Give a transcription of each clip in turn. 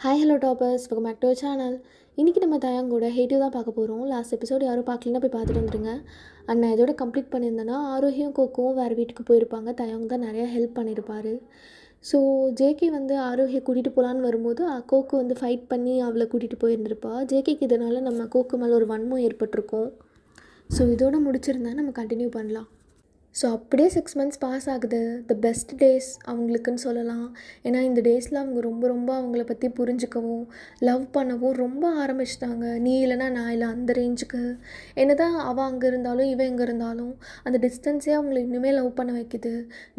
Hi hello toppers welcome back to channel. இன்றைக்கி நம்ம தயாங்கூட ஹேட்டிவ் தான் பார்க்க போகிறோம். லாஸ்ட் எபிசோடு யாரும் பார்க்கலன்னா போய் பார்த்துட்டு வந்துடுங்க. நான் இதோட கம்ப்ளீட் பண்ணியிருந்தேன்னா ஆரோக்கியம் கோக்கும் வேறு வீட்டுக்கு போயிருப்பாங்க. தயாங் தான் நிறையா ஹெல்ப் பண்ணியிருப்பார். ஸோ ஜேகே வந்து ஆரோக்கியை கூட்டிகிட்டு போகலான்னு வரும்போது கோக்கு வந்து ஃபைட் பண்ணி அவளை கூட்டிகிட்டு போயிருந்திருப்பா. ஜேகேக்கு இதனால் நம்ம கோக்கு மேலே ஒரு வன்மம் ஏற்பட்டிருக்கும். ஸோ இதோட முடிச்சிருந்தா நம்ம கண்டினியூ பண்ணலாம். ஸோ அப்படியே 6 months பாஸ் ஆகுது. த பெஸ்ட் டேஸ் அவங்களுக்குன்னு சொல்லலாம். ஏன்னா இந்த டேஸில் அவங்க ரொம்ப அவங்கள பற்றி புரிஞ்சுக்கவும் லவ் பண்ணவும் ரொம்ப ஆரம்பிச்சிட்டாங்க. நீ இல்லைனா நான் இல்லை அந்த ரேஞ்சுக்கு. என்ன தான் அவள் அங்கே இருந்தாலும் இவன் எங்கே இருந்தாலும் அந்த டிஸ்டன்ஸே அவங்கள இன்னுமே லவ் பண்ண வைக்குது.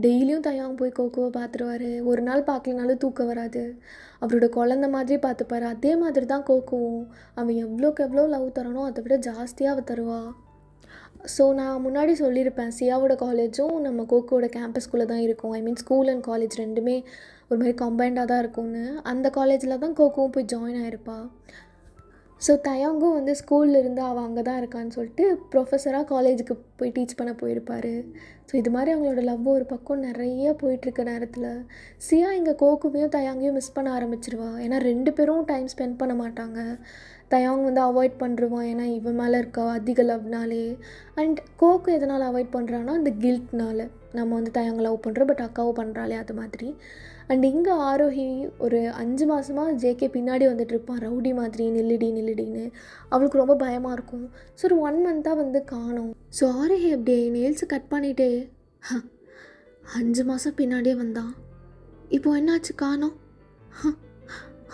டெய்லியும் தயாங்க போய் கோகோவை பார்த்துருவாரு. ஒரு நாள் பார்க்கலனாலும் தூக்கம் வராது. அவரோட குழந்த மாதிரி பார்த்துப்பாரு. அதே மாதிரி தான் கோகோவும். அவன் எவ்வளோக்கு எவ்வளோ லவ் தரானோ அதை விட ஜாஸ்தியாக அவள் தருவா. ஸோ நான் முன்னாடி சொல்லியிருப்பேன், சியாவோட காலேஜும் நம்ம கோகோட கேம்பஸ்குள்ளே தான் இருக்கும். ஐ மீன் ஸ்கூல் அண்ட் காலேஜ் ரெண்டுமே ஒரு மாதிரி கம்பைண்டாக தான் இருக்கும்னு. அந்த காலேஜில் தான் கோகோவும் போய் ஜாயின் ஆகிருப்பா. ஸோ தயாங்கும் வந்து ஸ்கூலில் இருந்து அவள் அங்கே தான் இருக்கான்னு சொல்லிட்டு ப்ரொஃபஸராக காலேஜுக்கு போய் டீச் பண்ண போயிருப்பார். ஸோ இது மாதிரி அவங்களோட லவ் ஒரு பக்கம் நிறைய போயிட்டுருக்க நேரத்தில் சியா இங்கே கோகுவையும் தயாங்கையும் மிஸ் பண்ண ஆரம்பிச்சிருவா. ஏன்னா 2 பேரும் டைம் ஸ்பெண்ட் பண்ண மாட்டாங்க. தயாங் வந்து அவாய்ட் பண்ணுருவான், ஏன்னா இவன் மேலே இருக்க அதிக லவ்னாலே. அண்ட் கோக்கு எதனால் அவாய்ட் பண்ணுறான்னா அந்த கில்ட்னால. நம்ம வந்து தயாங்க லவ் பண்ணுறோம், பட் அக்காவும் பண்ணுறாளே அது மாதிரி. அண்ட் இங்கே ஆரோஹி ஒரு 5 மாதமாக ஜேகே பின்னாடி வந்துட்டுருப்பான், ரவுடி மாதிரி நில்லுடின்னு. அவளுக்கு ரொம்ப பயமாக இருக்கும். ஸோ ஒரு 1 month வந்து காணோம். ஸோ ஆரோஹி அப்படியே நெயில்ஸை கட் பண்ணிவிட்டு 5 மாதம் பின்னாடியே வந்தான், இப்போ என்னாச்சு காணோம்?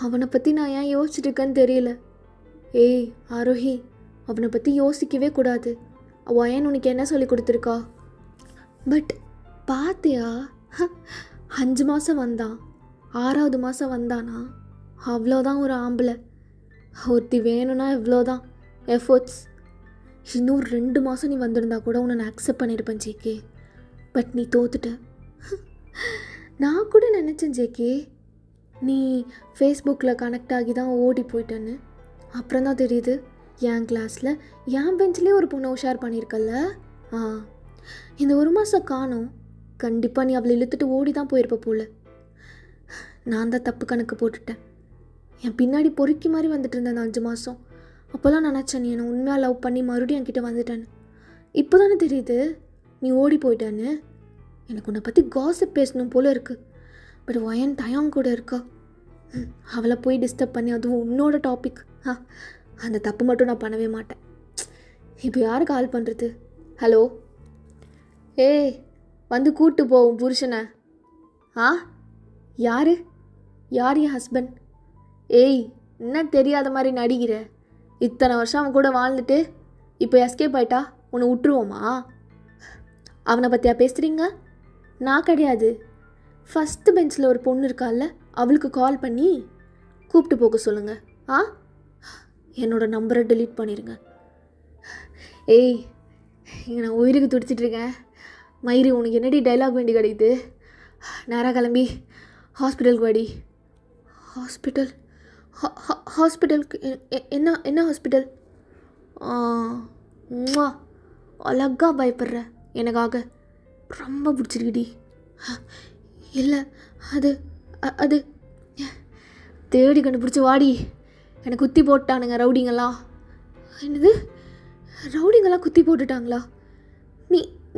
அவனை பற்றி நான் ஏன் யோசிச்சுட்டு இருக்கேன்னு தெரியல. ஏய் ஆரோஹி, அவனை பற்றி யோசிக்கவே கூடாது. அவன் உனக்கு என்ன சொல்லி கொடுத்துருக்கா? பட் பார்த்தியா, 5 மாதம் வந்தான், 6வது மாதம் வந்தானா? அவ்வளோதான் ஒரு ஆம்பளை. ஒருத்தி வேணும்னா இவ்வளோதான் எஃபோர்ட்ஸ். இன்னும் 2 மாதம் நீ வந்திருந்தா கூட உன்னை நான் அக்செப்ட் பண்ணியிருப்பேன் ஜேகே. பட் நீ தோத்துட்ட. நான் கூட நினச்சேன் ஜேகே நீ ஃபேஸ்புக்கில் கனெக்ட் ஆகி தான் ஓடி போயிட்டேன்னு. அப்புறம் தான் தெரியுது என் கிளாஸில் என் பெஞ்சிலே ஒரு பொண்ணை உஷார் பண்ணியிருக்கல்ல. இந்த 1 மாதம் காணோம். கண்டிப்பாக நீ அவளை இழுத்துட்டு ஓடி தான் போயிருப்ப போல. நான் தான் தப்பு கணக்கு போட்டுட்டேன். என் பின்னாடி பொறுக்கி மாதிரி வந்துட்டு இருந்தேன் அந்த 5 மாதம். அப்போல்லாம் நினச்சேன் நீ என்னை உண்மையாக லவ் பண்ணி மறுபடியும் என்கிட்ட வந்துட்டேன்னு. இப்போ தானே தெரியுது நீ ஓடி போயிட்டான்னு. எனக்கு உன்னை பற்றி காசிப் பேசணும் போல இருக்குது. பட் வயன் தயாங் கூட இருக்கா, அவளை போய் டிஸ்டர்ப் பண்ணி, அதுவும் உன்னோட டாபிக். அந்த தப்பு மட்டும் நான் பண்ணவே மாட்டேன். இப்போ யார் கால் பண்ணுறது? ஹலோ, ஏய் வந்து கூப்பிட்டு போவோம் புருஷனை. யார் என் ஹஸ்பண்ட்? ஏய் என்ன தெரியாத மாதிரி நடிக்கிற? இத்தனை வருஷம் அவன் கூட வாழ்ந்துட்டு இப்போ எஸ்கேப் ஆயிட்டா உன்னை விட்டுருவோமா? அவனை பற்றியா பேசுகிறீங்க? நான் கிடையாது. ஃபஸ்ட்டு பெஞ்சில் ஒரு பொண்ணு இருக்கால்ல, அவளுக்கு கால் பண்ணி கூப்பிட்டு போக சொல்லுங்கள். என்னோடய நம்பரை டெலீட் பண்ணிடுங்க. ஏய் இங்கே நான் உயிருக்கு துடிச்சிட்ருக்கேன். மயிறு, உனக்கு என்னடி டைலாக் வேண்டி கிடைக்குது? நேராக கிளம்பி ஹாஸ்பிட்டலுக்கு வாடி. ஹாஸ்பிட்டலுக்கு என்ன ஹாஸ்பிட்டல்? அழகாக பயப்படுற, எனக்காக ரொம்ப பிடிச்சிருக்குடி. இல்லை அது தேடி கண்டுபிடிச்சி வாடி. எனக்கு குத்தி போட்டானுங்க ரவுடிங்கெல்லாம். என்னது, ரவுடிங்கெல்லாம் குத்தி போட்டுட்டாங்களா?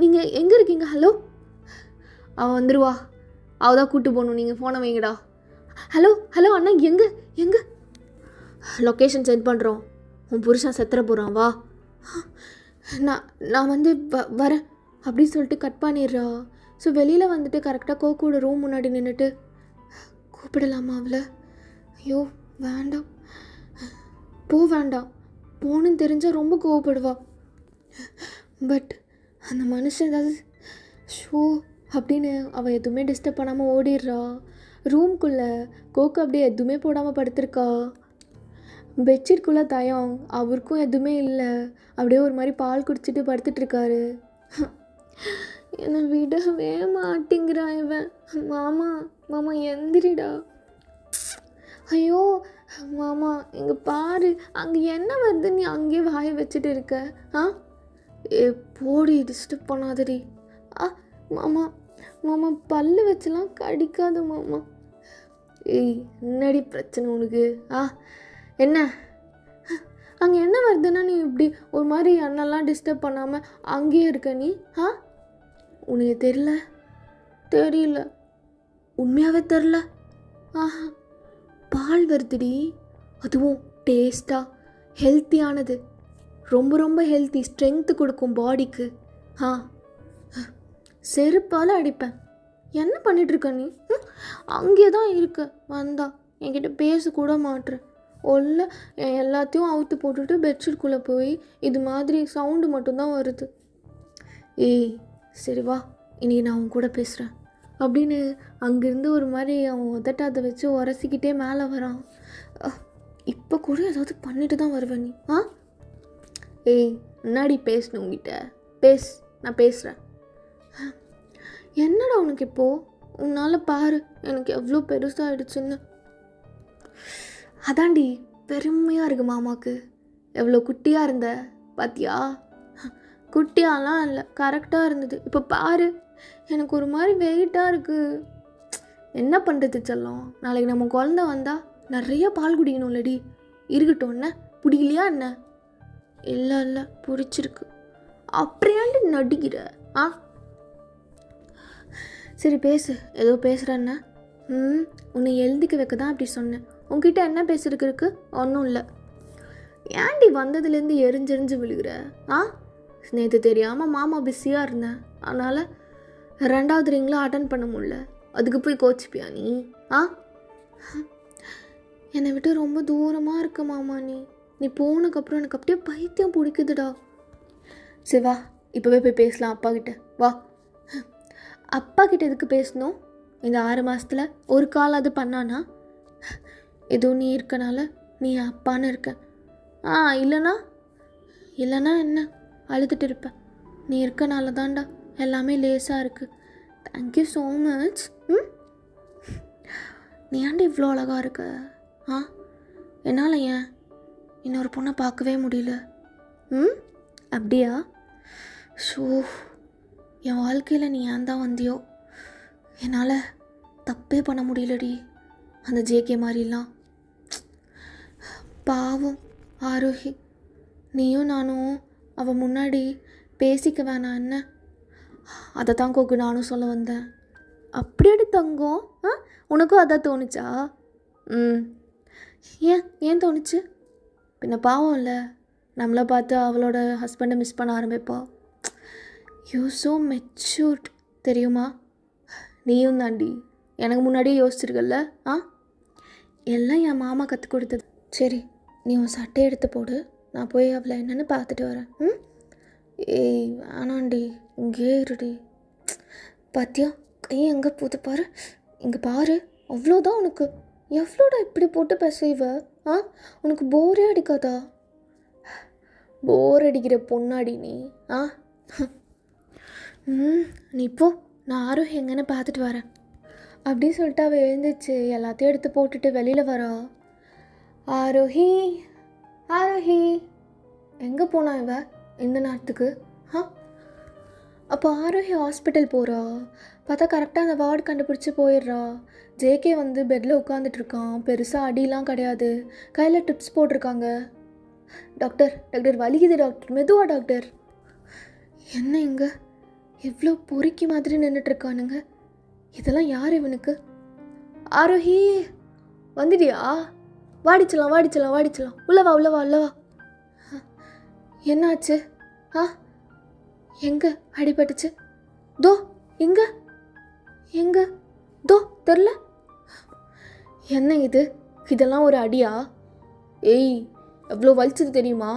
நீங்கள் எங்கே இருக்கீங்க? ஹலோ, அவன் வந்துடுவா, அவள் தான் கூப்பிட்டு போகணும். நீங்கள் ஃபோனை வைங்கடா. ஹலோ அண்ணா, எங்கே லொக்கேஷன் சென்ட் பண்ணுறோம். உன் புருஷன் செத்துற போகிறான், வா. நான் வந்து வரேன் அப்படின்னு சொல்லிட்டு கட் பண்ணிடுறா. ஸோ வெளியில் வந்துட்டு கரெக்டாக கோகோட ரூம் முன்னாடி நின்றுட்டு கூப்பிடலாமா அவளை? ஐயோ வேண்டாம், வேண்டாம், போகணுன்னு தெரிஞ்சால் ரொம்ப கோவப்படுவா. பட் அந்த மனுஷன் ஏதாவது அப்படின்னு அவள் எதுவுமே டிஸ்டர்ப் பண்ணாமல் ஓடிடுறா. ரூம்குள்ளே கோகோ அப்படியே எதுவுமே போடாமல் படுத்திருக்கா. பெட்ஷீட்குள்ளே தயாங், அவருக்கும் எதுவுமே இல்லை, அப்படியே ஒரு மாதிரி பால் குடிச்சிட்டு படுத்துட்ருக்காரு. என்னை விடவே மாட்டேங்கிறா இவன். மாமா எந்திரிடா. ஐயோ மாமா இங்கே பாரு, அங்கே என்ன வருது, நீ அங்கேயே வாயை வச்சுட்டு இருக்க? போடி, டிஸ்டர்ப் பண்ணாதடி. மாமா பல்லு வச்செல்லாம் கடிக்காது மாமா. ஏய் என்னடி பிரச்சனை உனக்கு? என்ன அங்கே என்ன வருதுன்னா நீ இப்படி ஒரு மாதிரி அண்ணெல்லாம் டிஸ்டர்ப் பண்ணாமல் அங்கேயே இருக்க நீ? உனக்கு தெரியல உண்மையாகவே தெரில. பால் வருதுடி, அதுவும் டேஸ்ட்டாக ஹெல்த்தியானது, ரொம்ப ரொம்ப ஹெல்த்தி, ஸ்ட்ரென்த்து கொடுக்கும் பாடிக்கு. செருப்பால் அடிப்பேன். என்ன பண்ணிகிட்ருக்க நீ? அங்கே தான் இருக்க, வந்தா என்கிட்ட பேசக்கூட மாட்டேன். ஒல்ல எல்லாத்தையும் அவுத்து போட்டுட்டு பெட்ஷீட்குள்ளே போய் இது மாதிரி சவுண்டு மட்டும்தான் வருது. ஏய் சரி வா, இன்றைக்கி நான் அவன் கூட பேசுகிறேன் அப்படின்னு அங்கேருந்து ஒரு மாதிரி அவன் உதட்டாத வச்சு உரசிக்கிட்டே மேலே வரான். இப்போ கூட ஏதாவது பண்ணிட்டு தான் வருவேன் நீ. ஏய் முன்னாடி பேசணும் உங்ககிட்ட, நான் பேசுகிறேன். என்னடா உனக்கு இப்போது? உன்னால் பாரு எனக்கு எவ்வளோ பெருசாகிடுச்சுன்னு. அதாண்டி பெருமையாக இருக்கு மாமாவுக்கு. எவ்வளோ குட்டியாக இருந்த பாத்தியா? குட்டியாலாம் இல்லை, கரெக்டாக இருந்தது. இப்போ பாரு எனக்கு ஒரு மாதிரி வெயிட்டாக இருக்குது. என்ன பண்ணுறது செல்லம், நாளைக்கு நம்ம குழந்த வந்தால் நிறைய பால் குடிக்கணும் இல்லடி? இருக்கட்டும், என்ன பிடிக்கலையா என்ன? இல்லை பிடிச்சிருக்கு. அப்படியாண்டு நடிக்கிற? சரி பேசு, ஏதோ பேசுகிறேன்ன. உன்னை எழுதிக்க வைக்க தான் அப்படி சொன்னேன். உங்ககிட்ட என்ன பேசுறதுக்கு இருக்கு? ஒன்றும் இல்லை. ஏன்டி வந்ததுலேருந்து எரிஞ்செறிஞ்சு விழுகிற? நேற்று தெரியாமல் மாமா பிஸியாக இருந்தேன், அதனால் 2வது ரிங்கில் அட்டன் பண்ண முடியல. அதுக்கு போய் கோச்சிப்பியா நீ? என்னை விட்டு ரொம்ப தூரமாக இருக்க மாமா நீ போனதுக்கப்புறம் எனக்கு அப்படியே பைத்தியம் பிடிக்குதுடா. சரி வா, இப்போவே போய் பேசலாம் அப்பா கிட்ட. வா. அப்பா கிட்ட எதுக்கு பேசணும்? இந்த 6 மாதத்தில் ஒரு கால் அது பண்ணானா? ஏதோ நீ இருக்கனால நீ அப்பான்னு இருக்க. இல்லைனா என்ன அழுதுட்டு இருப்பேன். நீ இருக்கனால தான்டா எல்லாமே லேசாக இருக்குது. Thank you so much. நீ ஏன்டா இவ்வளோ அழகாக இருக்க? என்னால் ஏன் இன்னொரு பொண்ணை பார்க்கவே முடியல? அப்படியா? ஷோ, என் வாழ்க்கையில் நீ ஏன் தான் வந்தியோ? என்னால் தப்பே பண்ண முடியலடி. அந்த ஜேகே மாதிரிலாம். பாவம் ஆரோஹி, நீயும் நானும் அவன் முன்னாடி பேசிக்க வேணாம் என்ன? அதை தான் கோக்கு நானும் சொல்ல வந்தேன். அப்படியே தங்கம், உனக்கும் அதான் தோணுச்சா? ஏன் தோணுச்சு? பின்ன பாவம் இல்லை, நம்மளை பார்த்து அவளோட ஹஸ்பண்டை மிஸ் பண்ண ஆரம்பிப்பா. யூ ஸோ மெச்சூர்ட் தெரியுமா? நீயும் தாண்டி எனக்கு முன்னாடியே யோசிச்சிருக்கல்ல. எல்லாம் என் மாமா கற்றுக் கொடுத்தது. சரி, நீ உன் சட்டையை எடுத்து போடு, நான் போய் அவளை என்னென்னு பார்த்துட்டு வரேன். ஏய் வேணாண்டி, இங்கே இருடி. பாத்தியா கை எங்கே போது பாரு, இங்கே பாரு. அவ்வளோதான் உனக்கு. எவ்வளோடா இப்படி போட்டு பேசுவ? உனக்கு போரே அடிக்காதா? போர் அடிக்கிற பொண்ணாடி நீ. நீ போ, நான் ஆரோஹி எங்கன்னு பார்த்துட்டு வரேன் அப்படின்னு சொல்லிட்டு அவள் எழுந்துச்சு எல்லாத்தையும் எடுத்து போட்டுட்டு வெளியில் வரா. ஆரோஹி எங்கே போனா இவ இந்த நேரத்துக்கு? அப்போ ஆரோஹி ஹாஸ்பிட்டல் போகிறா. பார்த்தா கரெக்டாக அந்த வார்டு கண்டுபிடிச்சி போயிடுறா. ஜேகே வந்து பெட்டில் உட்காந்துட்ருக்கான். பெருசாக அடிலாம் கிடையாது, கையில் டிப்ஸ் போட்டிருக்காங்க. டாக்டர் வலிக்குது டாக்டர், மெதுவா டாக்டர். என்ன இங்கே எவ்வளோ பொறுக்கி மாதிரி நின்றுட்டுருக்கானுங்க. இதெல்லாம் யார் இவனுக்கு? ஆரோஹி வந்துட்டியா? வாடிச்சலாம் உள்ளவா. என்னாச்சு? எங்கே அடிபட்டுச்சு? எங்க தெரில. என்ன இதெல்லாம் ஒரு அடியா? ஏய் எவ்வளோ வலிச்சது தெரியுமா?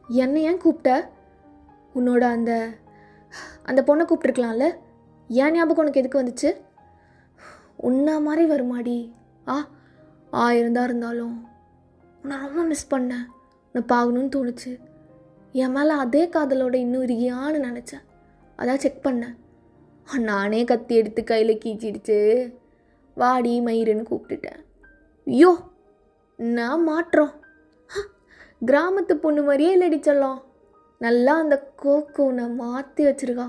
என்ன ஏன் கூப்பிட்ட? உன்னோட அந்த பொண்ணை கூப்பிட்டுருக்கலாம்ல, ஏன் ஞாபகம் உனக்கு எதுக்கு வந்துச்சு? உன்ன மாதிரி வருமாடி? இருந்தாலும் உன்னை ரொம்ப மிஸ் பண்ணேன். உன்னை பார்க்கணுன்னு தோணுச்சு. என் மேலே அதே காதலோட இன்னும் இருக்கியான்னு நினச்சேன். அதான் செக் பண்ணேன். நானே கத்தி எடுத்து கையில் கீச்சிடுச்சு. வாடி மயிருன்னு கூப்பிட்டுட்டேன். ஐயோ நான் மாற்றோம். கிராமத்து பொண்ணு மாதிரியே இல்லடி செல்லம். நல்லா அந்த கோக்கோனை மாற்றி வச்சுருக்கா.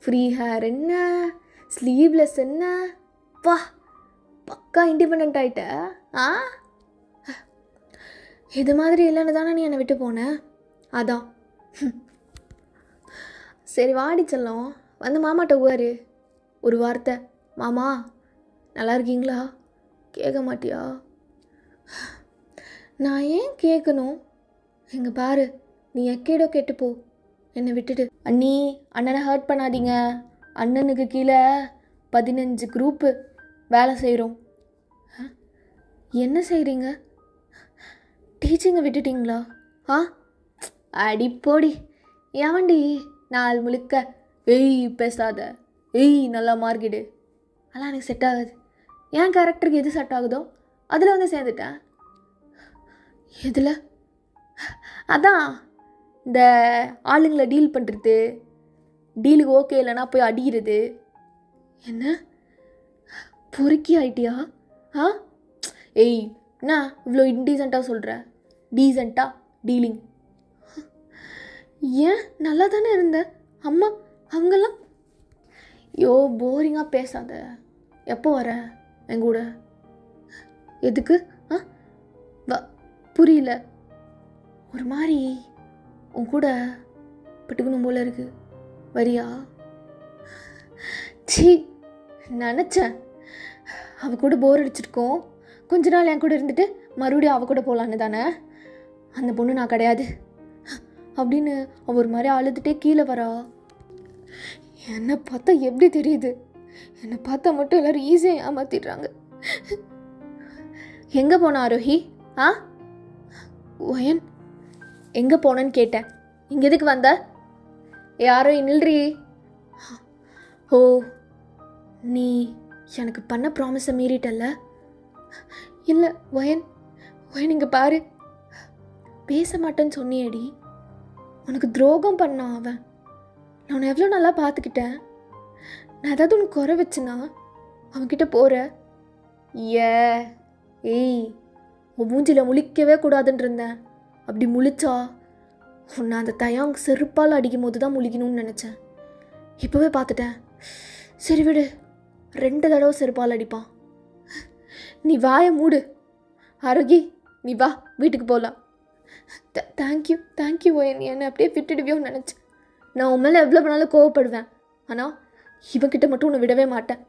ஃப்ரீ ஹேர் என்ன, ஸ்லீவ்லெஸ் என்ன, வா பக்கா இண்டிபெண்ட் ஆகிட்ட. ஆ, இது மாதிரி இல்லைன்னு தானே நீ என்னை விட்டு போன. அதான் சரி வாடி செல்லம், வந்து மாமாட்ட உவாரு. ஒரு வார்த்தை, மாமா நல்லா இருக்கீங்களா, கேட்க மாட்டியா? நான் ஏன் கேட்கணும்? எங்கே பாரு, நீ எக்கேடோ கேட்டுப்போ என்னை விட்டுட்டு. அண்ணி, அண்ணனை ஹர்ட் பண்ணாதீங்க. அண்ணனுக்கு கீழே 15 குரூப்பு வேலை செய்கிறோம். என்ன செய்கிறீங்க? டீச்சிங்கை விட்டுட்டிங்களா? ஆ, அடிப்போடி. எவன்டி நாள் முழுக்க ஏய் பேசாத, ஏய் நல்லா மார்க்கிடு, அதெல்லாம் எனக்கு செட் ஆகாது. என் கேரக்டருக்கு எது செட் ஆகுதோ அதில் வந்து சேர்ந்துட்டேன். எதில்? அதான் இந்த ஆளுங்களை டீல் பண்ணுறது, டீலுக்கு ஓகே இல்லைனா போய் அடிக்கிறது. என்ன பொறுக்கி ஆயிட்டியா? ஆ, ஏய் என்ன இவ்வளோ இன்டீசெண்டாக சொல்கிற? டீசெண்டாக டீலிங். ஏன் நல்லா தானே இருந்த? அம்மா அவங்கெல்லாம். யோ போரிங்காக பேசாத. எப்போ வர என் கூட? எதுக்கு? ஆ, புரியல. ஒரு மாதிரி உன் கூட பட்டுக்கணும் போல இருக்கு. வரியா? சீ, நினச்சேன் அவ கூட போர் அடிச்சிருக்கோம், கொஞ்ச நாள் என் கூட இருந்துட்டு மறுபடியும் அவ கூட போகலான்னு தானே. அந்த பொண்ணு நான் கிடையாது அப்படின்னு அவ ஒரு மாதிரி அழுதுகிட்டே கீழே வரா. என்னை பார்த்தா எப்படி தெரியுது? என்னை பார்த்தா மட்டும் எல்லோரும் ஈஸியாக ஏமாத்திடுறாங்க. எங்கே போன ஆரோஹி? ஆ, ஒயன் எங்கே போனேன்னு கேட்டேன். இங்கே எதுக்கு வந்த? யாரோ நில்றி. ஓ, நீ எனக்கு பண்ண ப்ராமிஸை மீறிட்டல்ல? இல்லை ஒயன், ஒயன் இங்கே பாரு. பேச மாட்டேன்னு சொன்னியேடி. உனக்கு துரோகம் பண்ணான் அவன். நான் உன்னை எவ்வளோ நல்லா பார்த்துக்கிட்டேன். நான் ஏதாவது உனக்கு குறை வச்சுனா அவன்கிட்ட போகிற. ஏய், உன் மூஞ்சியில் முழிக்கவே கூடாதுன்னு இருந்தேன். அப்படி முழிச்சா உன்னை அந்த தயாங் செருப்பால் அடிக்கும் போது தான் முழிக்கணும்னு நினச்சேன். இப்போவே பார்த்துட்டேன். சரி விடு, 2 தடவை செருப்பால் அடிப்பான். நீ வாயை மூடு. ஆரோகி, நீ வா, வீட்டுக்கு போகலாம். தேங்க்யூ ஒயன், என்னை அப்படியே விட்டுடுவியோன்னு நினச்சேன். நான் உன் மேலே எவ்வளோ வேணாலும் கோவப்படுவேன், ஆனால் இவன்கிட்ட மட்டும் உன்னை விடவே மாட்டேன்.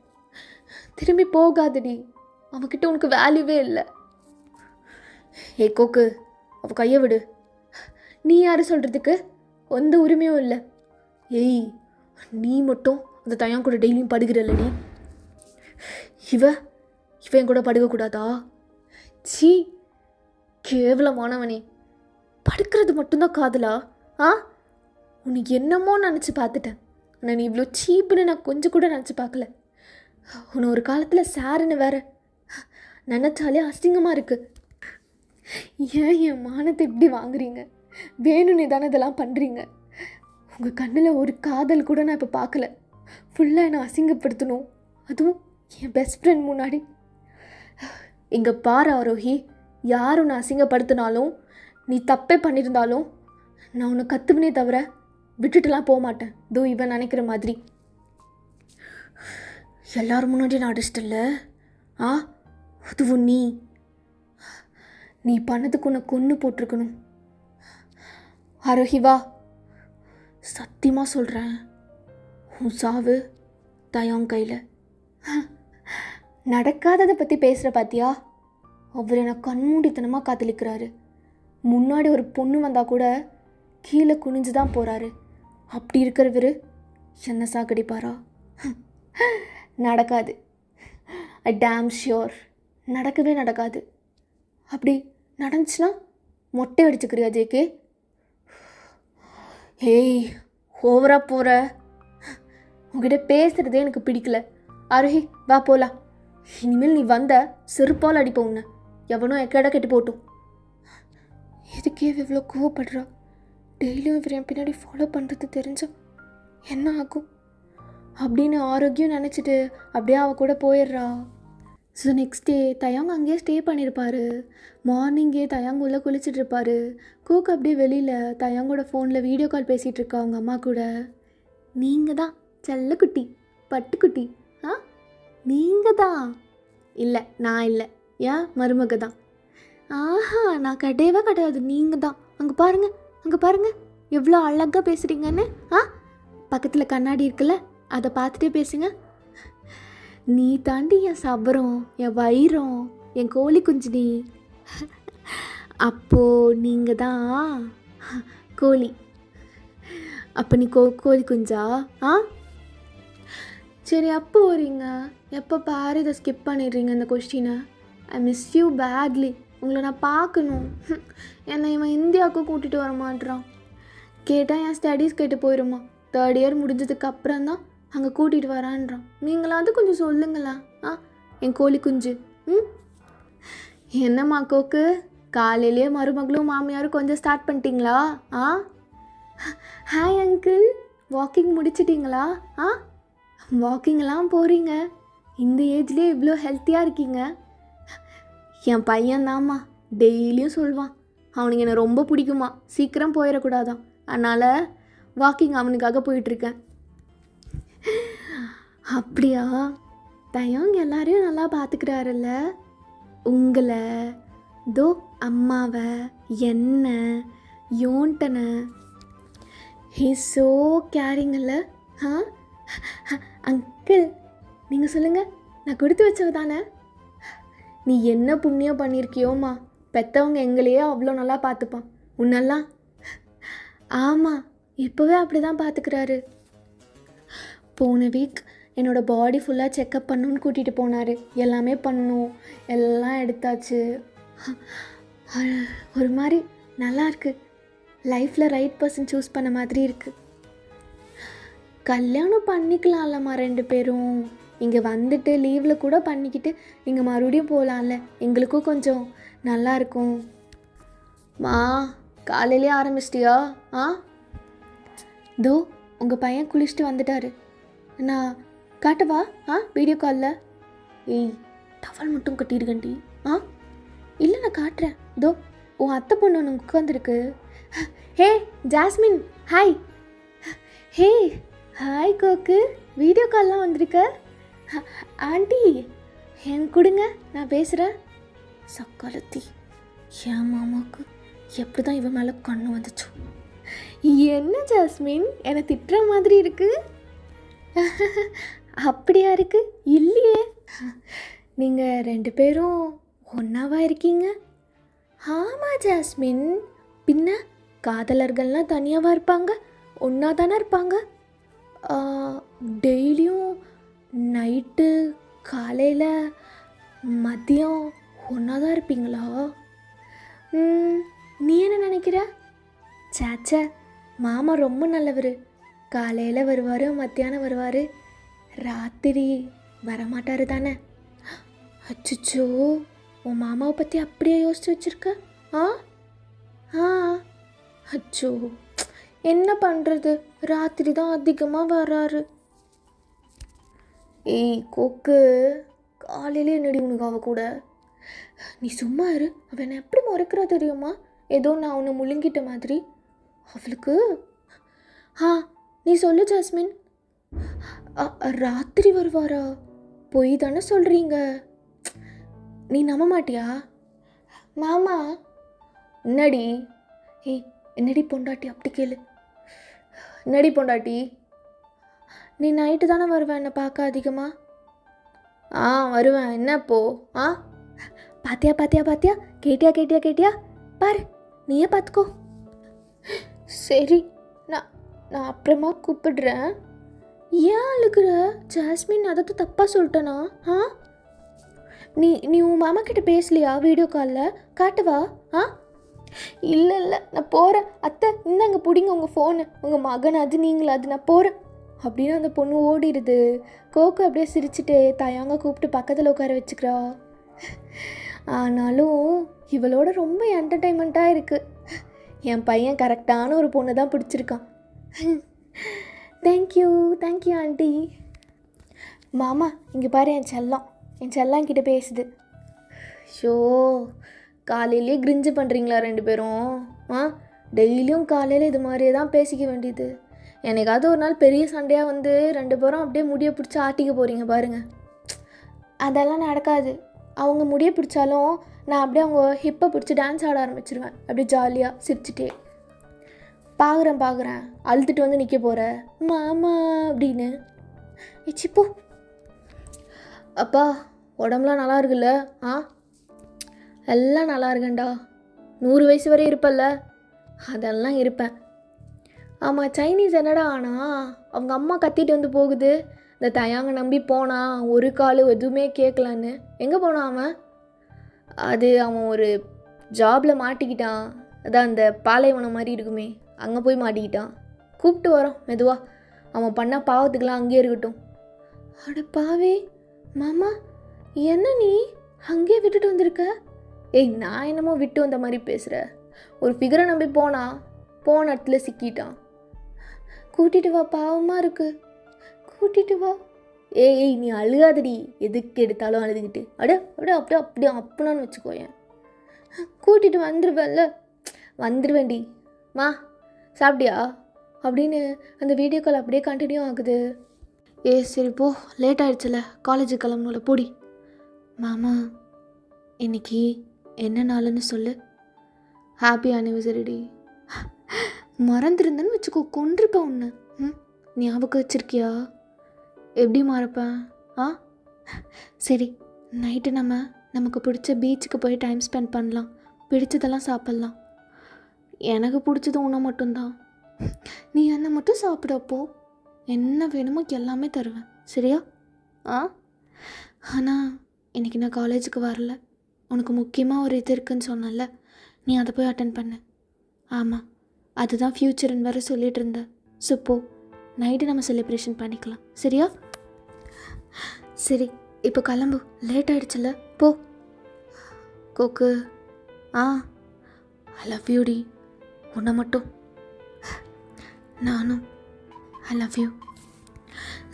திரும்பி போகாதடி, அவன்கிட்ட உனக்கு வேல்யூவே இல்லை. ஏ கோக்கு, அவள் கையை விடு. நீ யார் சொல்கிறதுக்கு? எந்த உரிமையும் இல்லை. ஏய், நீ மட்டும் அந்த தயான் கூட டெய்லியும் படுகிறல்லடி. இவன் கூட படுக்கக்கூடாதா? சீ, கேவலமானவனே. படுக்கிறது மட்டும்தான் காதலா? ஆ, உனக்கு என்னமோ நினச்சி பார்த்துட்டேன். ஆனால் நீ இவ்வளோ சீப்புன்னு நான் கொஞ்சம் கூட நினச்சி பார்க்கல. உன்னை ஒரு காலத்தில் சாருன்னு வேற நினச்சாலே அசிங்கமாக இருக்குது. ஏன் என் மானத்தை இப்படி வாங்குறீங்க? வேணும்னு தானே இதெல்லாம் பண்ணுறீங்க. உங்கள் கண்ணில் ஒரு காதல் கூட நான் இப்போ பார்க்கல. ஃபுல்லாக என்னை அசிங்கப்படுத்தணும், அதுவும் என் பெஸ்ட் ஃப்ரெண்ட் முன்னாடி. இங்கே பாரு ஆரோஹி, யார் உன்னை அசிங்கப்படுத்தினாலும், நீ தப்பே பண்ணியிருந்தாலும் நான் உன்னை கற்றுவனே தவிர விட்டுட்டுலாம் போக மாட்டேன். தோ இவன் நினைக்கிற மாதிரி. எல்லாரும் முன்னாடி நான் அடிச்சிட்டல. ஆ, அதுவும் நீ பண்ணதுக்கு உன்னை கொன்று போட்டிருக்கணும். ஆரோஹி வா, சத்தியமாக சொல்கிறேன், உன் சாவு தயாங் கையில். நடக்காததை பற்றி பேசுகிற பார்த்தியா? அவர் என்னை கண்மூடித்தனமாக காதலிக்கிறாரு. முன்னாடி ஒரு பொண்ணு வந்தால் கூட கீழே குனிஞ்சு தான் போகிறாரு. அப்படி இருக்கிறவர் என்ன சாக்கடிப்பாரா? நடக்காது. ஐ டேம் ஷியோர் நடக்கவே நடக்காது. அப்படி நடந்துச்சுன்னா மொட்டை அடிச்சுக்கிறியா ஜேகே? ஏய், ஓவராக போகிற. உங்ககிட்ட பேசுகிறதே எனக்கு பிடிக்கல. ஆரோஹி வா போகலாம். இனிமேல் நீ வந்த செருப்பால் அடிப்ப உன்னை. எவனோ எக்கேடா கெட்டு போட்டும். எதுக்கே இவ்வளோ கோவப்படுறா? டெய்லியும் இவர் என் பின்னாடி ஃபாலோ பண்ணுறது தெரிஞ்சா என்ன ஆகும் அப்படின்னு ஆரோக்கியம் நினச்சிட்டு அப்படியே அவள் கூட போயிடுறா. ஸோ நெக்ஸ்ட் டே தயாங் அங்கேயே ஸ்டே பண்ணியிருப்பார். மார்னிங்கே தயாங் உள்ளே குளிச்சுட்ருப்பார். கோக் அப்படியே வெளியில் தயாங்கோட ஃபோனில் வீடியோ கால் பேசிகிட்டு இருக்கா அவங்க அம்மா கூட. நீங்கள் தான் செல்லக்குட்டி, பட்டுக்குட்டி, ஆ நீங்கள் தான் இல்லை நான் இல்லை, ஏன் மருமக தான். ஆஹா, நான் கிடையவே கிடையாது, நீங்கள் தான். அங்கே பாருங்க எவ்வளோ அழகாக பேசுகிறீங்கன்னு. பக்கத்தில் கண்ணாடி இருக்குல்ல, அதை பார்த்துட்டே பேசுங்க. நீ தாண்டி என் சபரம், என் வைரம், என் கோழி குஞ்சு நீ. அப்போது நீங்கள் தான் கோழி. அப்போ நீ கோழி குஞ்சா? சரி, எப்போ வரீங்க? எப்போ பாரு இதை ஸ்கிப் பண்ணிடுறீங்க இந்த கொஸ்டினை. I miss you badly. உங்களை நான் பார்க்கணும். என்னை இவன் இந்தியாவுக்கு கூட்டிகிட்டு வர மாட்றான். கேட்டால் என் ஸ்டடீஸ் கேட்டு போயிடுமா. 3rd இயர் முடிஞ்சதுக்கு அப்புறம் தான் அங்கே கூட்டிகிட்டு வரான்றான். நீங்களாவது கொஞ்சம் சொல்லுங்களேன். என் கோழி குஞ்சு. என்னம்மா கோக்கு, காலையிலேயே மருமகளும் மாமியாரும் கொஞ்சம் ஸ்டார்ட் பண்ணிட்டீங்களா? ஹாய் அங்கிள், வாக்கிங் முடிச்சிட்டிங்களா? வாக்கிங்லாம் போகிறீங்க, இந்த ஏஜ்லேயே இவ்வளோ ஹெல்த்தியாக இருக்கீங்க. என் பையன்தாம்மா டெய்லியும் சொல்வான், அவனுக்கு என்னை ரொம்ப பிடிக்குமா, சீக்கிரம் போயிடக்கூடாதான், அதனால் வாக்கிங் அவனுக்காக போயிட்டுருக்கேன். அப்படியா? தயங் எல்லாரையும் நல்லா பார்த்துக்கிறாருல்ல, உங்களை, தோ அம்மாவை, என்ன யோன்டனை. ஹீஸ் ஸோ கேரிங்கல்ல. அங்கிள் நீங்கள் சொல்லுங்கள், நான் கொடுத்து வச்சவ தானே? நீ என்ன புண்ணியம் பண்ணியிருக்கியோம்மா, பெற்றவங்க எங்களையே அவ்வளோ நல்லா பார்த்துப்பான். உன்னெல்லாம் ஆமாம், இப்போவே அப்படி தான் பார்த்துக்கிறாரு. போன வீக் என்னோடய பாடி ஃபுல்லாக செக்கப் பண்ணணுன்னு கூட்டிகிட்டு போனார். எல்லாமே பண்ணணும், எல்லாம் எடுத்தாச்சு. ஒரு மாதிரி நல்லாயிருக்கு. லைஃப்பில் ரைட் பர்சன் சூஸ் பண்ண மாதிரி இருக்குது. கல்யாணம் பண்ணிக்கலாம்லம்மா 2 பேரும். இங்கே வந்துட்டு லீவில் கூட பண்ணிக்கிட்டு இங்கே மறுபடியும் போகலாம்ல, எங்களுக்கும் கொஞ்சம் நல்லாயிருக்கும். மா, காலையிலே ஆரம்பிச்சிட்டியா? தோ உங்கள் பையன் குளிச்சுட்டு வந்துட்டாரு. நான் காட்டவா? வீடியோ காலில். ஏய், டவல் மட்டும் கட்டியிருக்கண்டி. இல்லை, நான் காட்டுறேன். தோ உன் அத்தை பொண்ணு ஒன்று உட்காந்துருக்கு. ஹே ஜாஸ்மின், ஹாய். ஹே ஹாய் கோக்கு, வீடியோ கால்லாம் வந்திருக்க. ஆண்டி என் கொடுங்க, நான் பேசுகிறேன். சக்காலத்தி, என் மாமாவுக்கு எப்படி தான் இவன் மேலே கண்ணு வந்துச்சு. என்ன ஜாஸ்மின், என்னை திட்டுற மாதிரி இருக்கு? அப்படியா இருக்கு? இல்லையே, நீங்கள் 2 பேரும் ஒன்றாவா இருக்கீங்க. ஆமாம் ஜாஸ்மின், பின்ன காதலர்கள்லாம் தனியாகவா இருப்பாங்க, ஒன்றா தானே இருப்பாங்க. டெய்லியும் நைட்டு காலையில் மதியம் ஒன்றா தான் இருப்பீங்களா? நீ என்ன நினைக்கிற? சேச்சே, மாமா ரொம்ப நல்லவர். காலையில் வருவார், மத்தியானம் வருவார், ராத்திரி வரமாட்டார் தானே. அச்சோ, உன் மாமாவை பற்றி அப்படியே யோசிச்சு வச்சுருக்க? அச்சோ, என்ன பண்ணுறது, ராத்திரி தான் அதிகமாக வராரு. ஏய் கோக்கு, காலையிலே என்னடி உனக்கு அவ கூட? நீ சும்மா இரு, அவன் என்னை எப்படி மறக்கிறா தெரியுமா? ஏதோ நான் உன்னை முழுங்கிட்ட மாதிரி அவளுக்கு. நீ சொல்லு ஜாஸ்மின். ராத்திரி வருவாரா? பொய் தானே சொல்கிறீங்க, நீ நம்ப மாட்டியா? மாமா என்னடி? ஏய் என்னடி பொண்டாட்டி, அப்படி கேளு. என்னடி பொண்டாட்டி, நீ நைட்டு தானே வருவேன் என்னை பார்க்க அதிகமாக? வருவேன், என்னப்போ? பாத்தியா பாத்தியா பாத்தியா, கேட்டியா பாரு, நீயே பார்த்துக்கோ. சரி, நான் அப்புறமா கூப்பிடுறேன். ஏன் அழுகுற ஜாஸ்மின்? அதை தப்பாக சொல்லிட்டேனா? நீ உன் மாமா கிட்ட பேசலையா வீடியோ காலில்? காட்டுவா? இல்லை நான் போகிறேன். அத்தை இந்தாங்க பிடிங்க உங்கள் ஃபோனு, உங்கள் மகன் அது நீங்களா, அது நான் போகிறேன் அப்படின்னு அந்த பொண்ணு ஓடிடுது. கோக்கு அப்படியே சிரிச்சுட்டு தயங்க கூப்பிட்டு பக்கத்தில் உட்கார வச்சுக்கிறா. ஆனாலும் இவளோட ரொம்ப என்டர்டெயின்மெண்ட்டாக இருக்குது. என் பையன் கரெக்டான ஒரு பொண்ணு தான் பிடிச்சிருக்கான். Thank you aunty. மாமா இங்கே பாரு, என் செல்லம் கிட்ட பேசுது. ஷோ, காலையிலே கிரிஞ்சு பண்ணுறீங்களா 2 பேரும்? டெய்லியும் காலையில் இது மாதிரியே தான் பேசிக்க வேண்டியது. என்னைக்காவது ஒரு நாள் பெரிய சண்டையாக வந்து 2 பேரும் அப்படியே முடிய பிடிச்சி ஆட்டிக்க போகிறீங்க பாருங்கள். அதெல்லாம் நடக்காது. அவங்க முடிய பிடிச்சாலும் நான் அப்படியே அவங்க ஹிப்பை பிடிச்சி டான்ஸ் ஆட ஆரம்பிச்சிருவேன், அப்படியே ஜாலியாக சிரிச்சிட்டே. பார்க்குறேன் அழுத்துட்டு வந்து நிற்க போகிற மாமா அப்படின்னு. ஏச்சிப்போ அப்பா, உடம்புலாம் நல்லா இருக்குல்ல? எல்லாம் நல்லா இருக்கேன்டா. 100 வயசு வரை இருப்பல்ல? அதெல்லாம் இருப்பேன். ஆமாம், சைனீஸ் என்னடா ஆனா? அவங்க அம்மா கத்திட்டு வந்து போகுது. இந்த தயாங்க நம்பி போனான், ஒரு கால் எதுவுமே கேட்கலான்னு. எங்கே போனான் அவன்? அது அவன் ஒரு ஜாபில் மாட்டிக்கிட்டான். அதான் அந்த பாலைவனம் மாதிரி இருக்குமே, அங்கே போய் மாட்டிக்கிட்டான். கூப்பிட்டு வரோம் மெதுவாக. அவன் பண்ண பாவத்துக்கெல்லாம் அங்கேயே இருக்கட்டும். அட பாவே மாமா, என்ன நீ அங்கேயே விட்டுட்டு வந்திருக்க? ஏய், நான் என்னமோ விட்டு வந்த மாதிரி பேசுகிற. ஒரு ஃபிகரை நம்பி போன இடத்துல சிக்கிட்டான். கூட்டிகிட்டு வா, பாவமாக இருக்கு, கூட்டிகிட்டு வா. ஏய் நீ அழுகாதடி, எதுக்கு எடுத்தாலும் அழுதுகிட்டு. அப்படியே அப்பனான்னு வச்சுக்கோயேன். கூட்டிகிட்டு வந்துடுவேண்டி. மா சாப்பிட்டியா அப்படின்னு அந்த வீடியோ கால் அப்படியே கண்டினியூ ஆகுது. சரி போ, லேட் ஆகிடுச்சுல, காலேஜுக்கு கிளம்பணும்ல, போடி. மாமா, இன்னைக்கு என்ன நாளுன்னு சொல்லு. Happy anniversary D. மறந்துருந்தேன்னு வச்சுக்கோ, கொண்டிருப்பேன் ஒன்று. ஞாபகம் வச்சுருக்கியா? எப்படி மறப்பேன்? சரி, நைட்டு நமக்கு பிடிச்ச பீச்சுக்கு போய் டைம் ஸ்பெண்ட் பண்ணலாம், பிடிச்சதெல்லாம் சாப்பிட்லாம். எனக்கு பிடிச்சது ஒன்று மட்டும்தான். நீ என்னை மட்டும் சாப்பிடப்போ என்ன வேணுமோ எல்லாமே தருவேன், சரியா? ஆனால் இன்றைக்கி நான் காலேஜுக்கு வரல. உனக்கு முக்கியமாக ஒரு இது இருக்குன்னு சொன்னல, நீ அதை போய் அட்டன் பண்ணு. ஆமாம், அதுதான் ஃப்யூச்சர்னு வேறு சொல்லிகிட்டு இருந்த. ஸோ போ, நைட்டு நம்ம செலிப்ரேஷன் பண்ணிக்கலாம், சரியா? சரி, இப்போ கிளம்பு, லேட் ஆகிடுச்சுல, போ. கோக்கு, ஐ லவ் யூ டி. உன்னை மட்டும். நானும் ஐ லவ் யூ.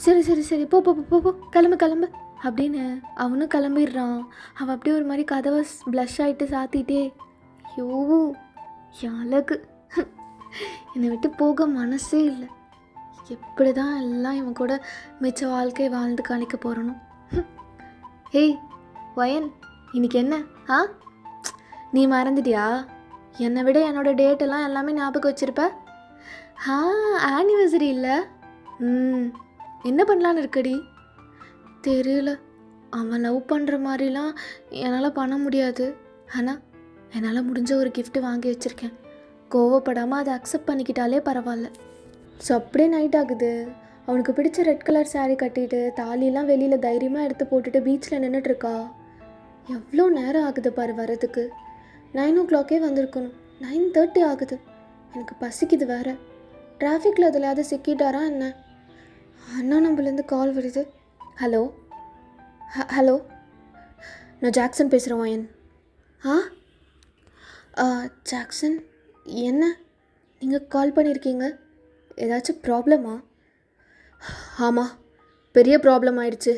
சரி போ கிளம்பு அப்படின்னு அவனும் கிளம்பிடுறான். அவன் அப்படியே ஒரு மாதிரி கதவை ப்ளஷ் ஆகிட்டு சாத்திட்டே, ஐயோ அழகு, என்னை விட்டு போக மனசே இல்லை. எப்படி தான் எல்லாம் இவன் கூட மிச்ச வாழ்க்கை வாழ்ந்து காணிக்க போகிறனும். ஏய் வயன், இன்னைக்கு என்ன? நீ மறந்துட்டியா? என்னை விட என்னோடய டேட்டெல்லாம் எல்லாமே ஞாபகம் வச்சுருப்ப. ஆனிவர்சரி இல்லை? என்ன பண்ணலான்னு இருக்கடி? தெரியல. அவன் லவ் பண்ணுற மாதிரிலாம் என்னால் பண்ண முடியாது. ஆனால் என்னால் முடிஞ்ச ஒரு கிஃப்ட்டு வாங்கி வச்சுருக்கேன். கோவப்படாமல் அதை அக்செப்ட் பண்ணிக்கிட்டாலே பரவாயில்ல. ஸோ அப்படியே நைட் ஆகுது. அவனுக்கு பிடிச்ச ரெட் கலர் சாரீ கட்டிட்டு தாலியெல்லாம் வெளியில் தைரியமாக எடுத்து போட்டுட்டு பீச்சில் நின்றுட்டுருக்கா. எவ்வளோ நேரம் ஆகுது பாரு வரதுக்கு. 9 o'clock வந்திருக்கணும், 9:30 ஆகுது. எனக்கு பசிக்குது வேறு. டிராஃபிக்கில் எதுலையாவது சிக்கிட்டாரா என்ன? அண்ணா நம்பர்லேருந்து கால் வருது. ஹலோ, நான் ஜாக்சன் பேசுகிறேன் வயன். ஜாக்சன், என்ன நீங்கள் கால் பண்ணியிருக்கீங்க? ஏதாச்சும் ப்ராப்ளமா? ஆமாம், பெரிய ப்ராப்ளம் ஆயிடுச்சு.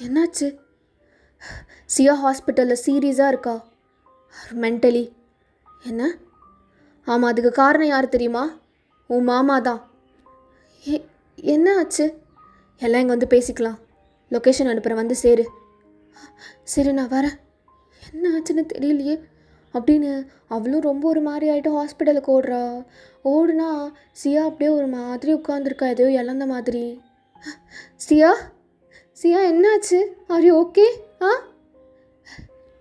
என்னாச்சு? சியா ஹாஸ்பிட்டலில் சீரியஸாக இருக்கா மென்டலி. என்ன? ஆமாம், அதுக்கு காரணம் யார் தெரியுமா? உன் மாமா தான். என்ன ஆச்சு? எல்லாம் இங்கே வந்து பேசிக்கலாம். லொக்கேஷன் அனுப்புகிறேன், வந்து சேரு. சரி, நான் வரேன். என்ன ஆச்சுன்னு தெரியலையே அப்படின்னு அவளும் ரொம்ப ஒரு மாதிரி ஆகிட்டு ஹாஸ்பிட்டலுக்கு ஓடுனா சியா அப்படியே ஒரு மாதிரி உட்காந்துருக்கா, ஏதோ இழந்த மாதிரி. சியா என்னாச்சு? Are you okay?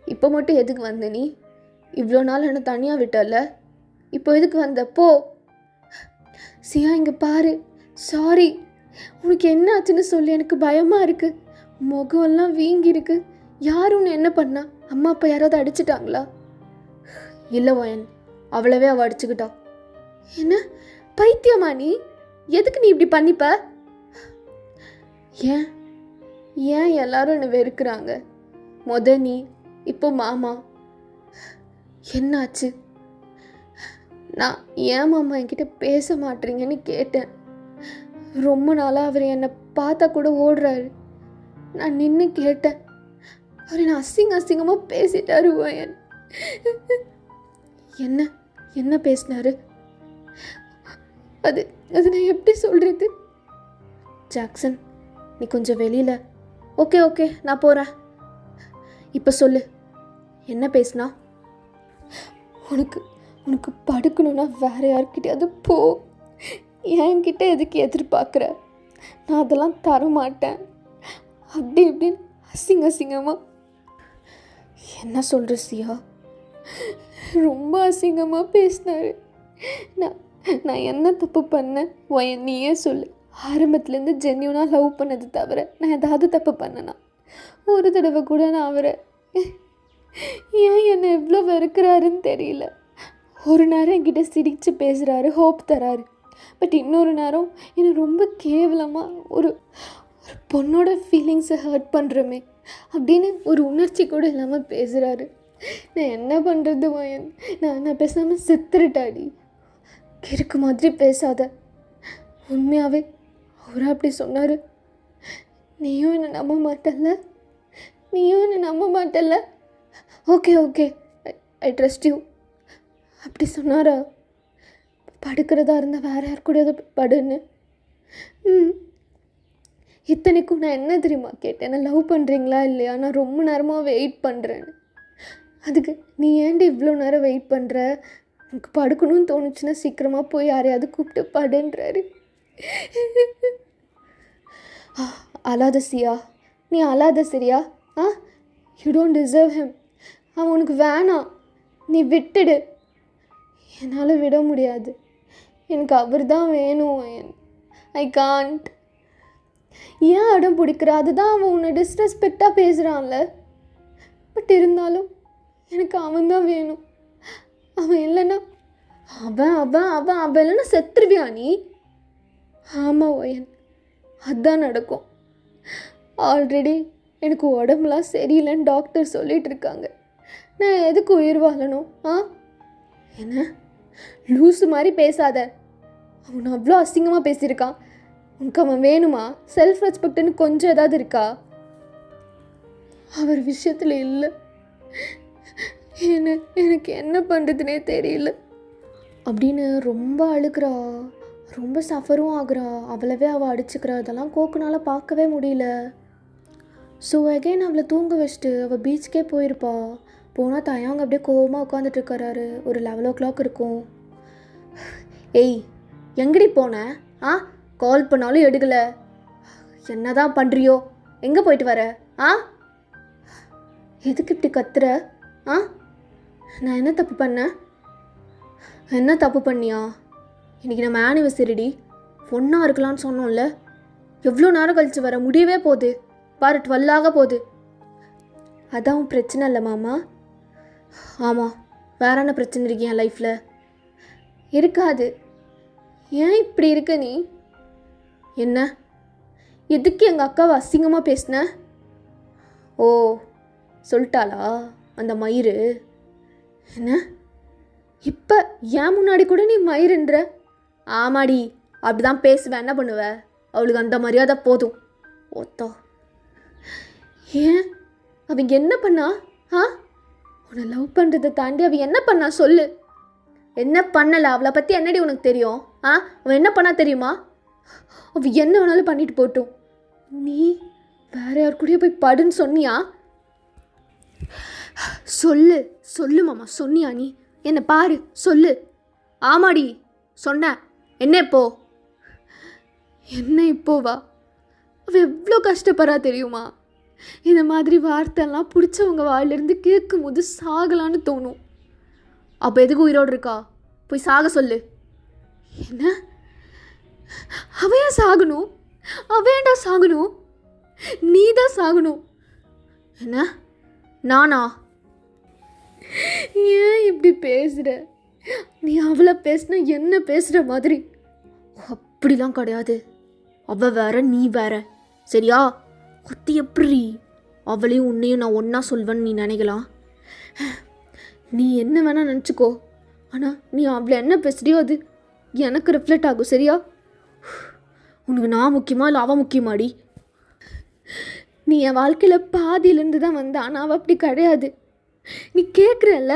இப்போ மட்டும் எதுக்கு வந்த நீ? இவ்வளோ நாள் என்ன தனியாக விட்டல, இப்போ எதுக்கு வந்த? போ. சியா இங்கே பாரு, சாரி. உனக்கு என்ன ஆச்சுன்னு சொல்லி, எனக்கு பயமாக இருக்குது. முகமெல்லாம் வீங்கியிருக்கு. யார் உன்னை என்ன பண்ணா? அம்மா அப்பா யாராவது அடிச்சிட்டாங்களா? இல்லை வயன், அவ்வளவே அவள் அடிச்சுக்கிட்டா. என்ன பைத்தியமா நீ? எதுக்கு நீ இப்படி பண்ணிப்ப? ஏன் எல்லாரும் என்னை வெறுக்கிறாங்க? நீ, இப்போ மாமா. என்னாச்சு? நான் ஏன் மாமா என்கிட்ட பேச மாட்டீங்கன்னு கேட்டேன். ரொம்ப நாளாக அவர் என்னை பார்த்தா கூட ஓடுறாரு. நான் நின்று கேட்டேன். அவர் என்னை அசிங்கமாக பேசிட்டாரு வயன். என்ன பேசினாரு? அது நான் எப்படி சொல்கிறது? ஜாக்சன், நீ கொஞ்சம் வெளியில் ஓகே ஓகே நான் போகிறேன். இப்போ சொல்லு, என்ன பேசுனா? உனக்கு உனக்கு படுக்கணுன்னா வேறு யார்கிட்டயாவது போ. என்கிட்ட எதுக்கு எதிர்பார்க்குற? நான் அதெல்லாம் தரமாட்டேன். அப்படி இப்படின்னு அசிங்கமாக என்ன சொல்கிற சியா? ரொம்ப அசிங்கமாக பேசினாரு. நான் நான் என்ன தப்பு பண்ணேன்? நீயே சொல்லு. ஆரம்பத்துலேருந்து ஜென்யூனாக லவ் பண்ணது தவிர நான் ஏதாவது தப்பு பண்ணேனா? ஒரு தடவை கூட நான் அவரை ஏன் என்னை எவ்வளோ வெறுக்கிறாருன்னு தெரியல. ஒரு நேரம் என்கிட்ட சிரித்து பேசுகிறாரு, ஹோப் தராரு. பட் இன்னொரு நேரம் என்னை ரொம்ப கேவலமாக ஒரு ஒரு பொண்ணோட ஃபீலிங்ஸை ஹர்ட் பண்ணுறோமே அப்படின்னு ஒரு உணர்ச்சி கூட இல்லாமல் பேசுகிறாரு. நான் என்ன பண்ணுறது வயன்? நான் பேசாமல் செத்துருட்டாடி. கிறுக்கு மாதிரி பேசாத. உண்மையாகவே அவராக அப்படி சொன்னார். நீயும் என்னை நம்ப மாட்டல்ல? Okay okay, I trust you. அப்படி சொன்னாரா? படுக்கிறதா இருந்தால் வேறு யார் கூட படுன்னு. இத்தனைக்கும் நான் என்ன தெரியுமா கேட்டேன்? நான் லவ் பண்ணுறீங்களா இல்லையா, நான் ரொம்ப நேரமாக வெயிட் பண்ணுறேன்னு. அதுக்கு நீ ஏன்டி இவ்வளோ நேரம் வெயிட் பண்ணுற? எனக்கு படுக்கணும்னு தோணுச்சுன்னா சீக்கிரமாக போய் யாரையாவது கூப்பிட்டு படுன்றாரு. அழாத சியா, நீ அழாத சரியா? You don't deserve him. அவன் உனக்கு வேணாம், நீ விட்டுடு. என்னால் விட முடியாது. எனக்கு அவர் தான் வேணும். I can't. ஏன் அடம் பிடிக்கிற? அதுதான் அவன் உன்னை டிஸ்ரெஸ்பெக்டாக பேசுகிறான்ல. பட் இருந்தாலும் எனக்கு அவன் தான் வேணும். அவன் இல்லைன்னா அவன் இல்லைன்னா செத்துருவியா நீ? ஆமாம் ஒயன், அதுதான் நடக்கும். ஆல்ரெடி எனக்கு உடம்புலாம் சரியில்லைன்னு டாக்டர் சொல்லிகிட்டு இருக்காங்க. நான் எதுக்கு உயிர் வாழணும்? என்ன லூஸு மாதிரி பேசாத. அவன் அவ்வளோ அசிங்கமாக பேசியிருக்கான். உனக்கு அவன் வேணுமா? செல்ஃப் ரெஸ்பெக்ட்னு கொஞ்சம் ஏதாவது இருக்கா? அவர் விஷயத்தில் இல்லை. எனக்கு என்ன பண்ணுறதுனே தெரியல அப்படின்னு ரொம்ப அழுகிறா, ரொம்ப சஃபரும் ஆகுறா. அவளவே அவள் அடிச்சுக்கிறா. இதெல்லாம் கோக்குனால் பார்க்கவே முடியல. ஸோ அகெயின் அவளை தூங்க வச்சுட்டு அவள் பீச்சுக்கே போயிருப்பா. போனால் தயாங்க அப்படியே கோவமாக உட்காந்துட்ருக்காரு. ஒரு 11 o'clock இருக்கும். ஏய் எங்கடி போனேன்? கால் பண்ணாலும் எடுக்கலை. என்ன தான் பண்ணுறியோ? எங்கே போயிட்டு வர? எதுக்கு இப்படி கத்துற? நான் என்ன தப்பு பண்ணேன்? என்ன தப்பு பண்ணியா? இன்றைக்கி நம்ம ஆனிவர்சரிடி, ஒன்றா இருக்கலான்னு சொன்னோம்ல. எவ்வளோ நேரம் கழித்து வர? முடியவே போகுது பாரு, 12 ஆக போகுது. அதான் பிரச்சனை இல்லை மாமா. ஆமாம், வேற என்ன பிரச்சனை இருக்கு என் லைஃப்பில்? இருக்காது. ஏன் இப்படி இருக்க நீ? என்ன எதுக்கு எங்கள் அக்காவை அசிங்கமாக பேசின? ஓ சொல்லிட்டாளா அந்த மயிறு? என்ன இப்போ ஏன் முன்னாடி கூட நீ மயிருன்ற? ஆமாடி, அப்படி தான் பேசுவேன். என்ன பண்ணுவ? அவளுக்கு அந்த மரியாதை போதும். ஓத்தோ. ஏன் அவங்க என்ன பண்ணா? உன்னை லவ் பண்ணுறதை தாண்டி அவள் என்ன பண்ணா சொல்லு. என்ன பண்ணலை? அவளை பற்றி என்னடி உனக்கு தெரியும்? அவன் என்ன பண்ணா தெரியுமா? அவள் என்ன வேணாலும் பண்ணிட்டு போட்டும். நீ வேற யார் கூடயே போய் படுன்னு சொன்னியா? சொல்லு மாமா, சொன்னியா நீ? என்ன பாரு, சொல்லு. ஆமாடி சொன்னேன். என்ன இப்போவா? அவள் எவ்வளோ கஷ்டப்படுறா தெரியுமா? இந்த மாதிரி வார்த்தைலாம் பிடிச்சவங்க வாயிலிருந்து கேட்கும் போது சாகலான்னு தோணும். அப்போ எதுக்கு உயிரோடு இருக்கா? போய் சாக சொல்லு. என்ன அவையா சாகணும்? அவையண்டா சாகணும்? நீ தான் சாகணும். என்ன நானா? ஏன் இப்படி பேசுகிற? நீ அவளை பேசுன என்ன பேசுகிற மாதிரி? அப்படிலாம் கிடையாது. அவள் வேற நீ வேற, சரியா? ஒத்தி எப்படி அவளையும் உன்னையும் நான் ஒன்றா சொல்வேன்னு நீ நினைக்கலாம்? நீ என்ன வேணால் நினச்சிக்கோ, ஆனால் நீ அவளை என்ன பேசுறியோ அது எனக்கு ரிஃப்ளெக்ட் ஆகும், சரியா? உனக்கு நான் முக்கியமா இல்லை அவள் முக்கியமாடி? நீ என் வாழ்க்கையில் பாதியிலேருந்து தான் வந்த, ஆனால் அவள் அப்படி கிடையாது. நீ கேட்குறல்ல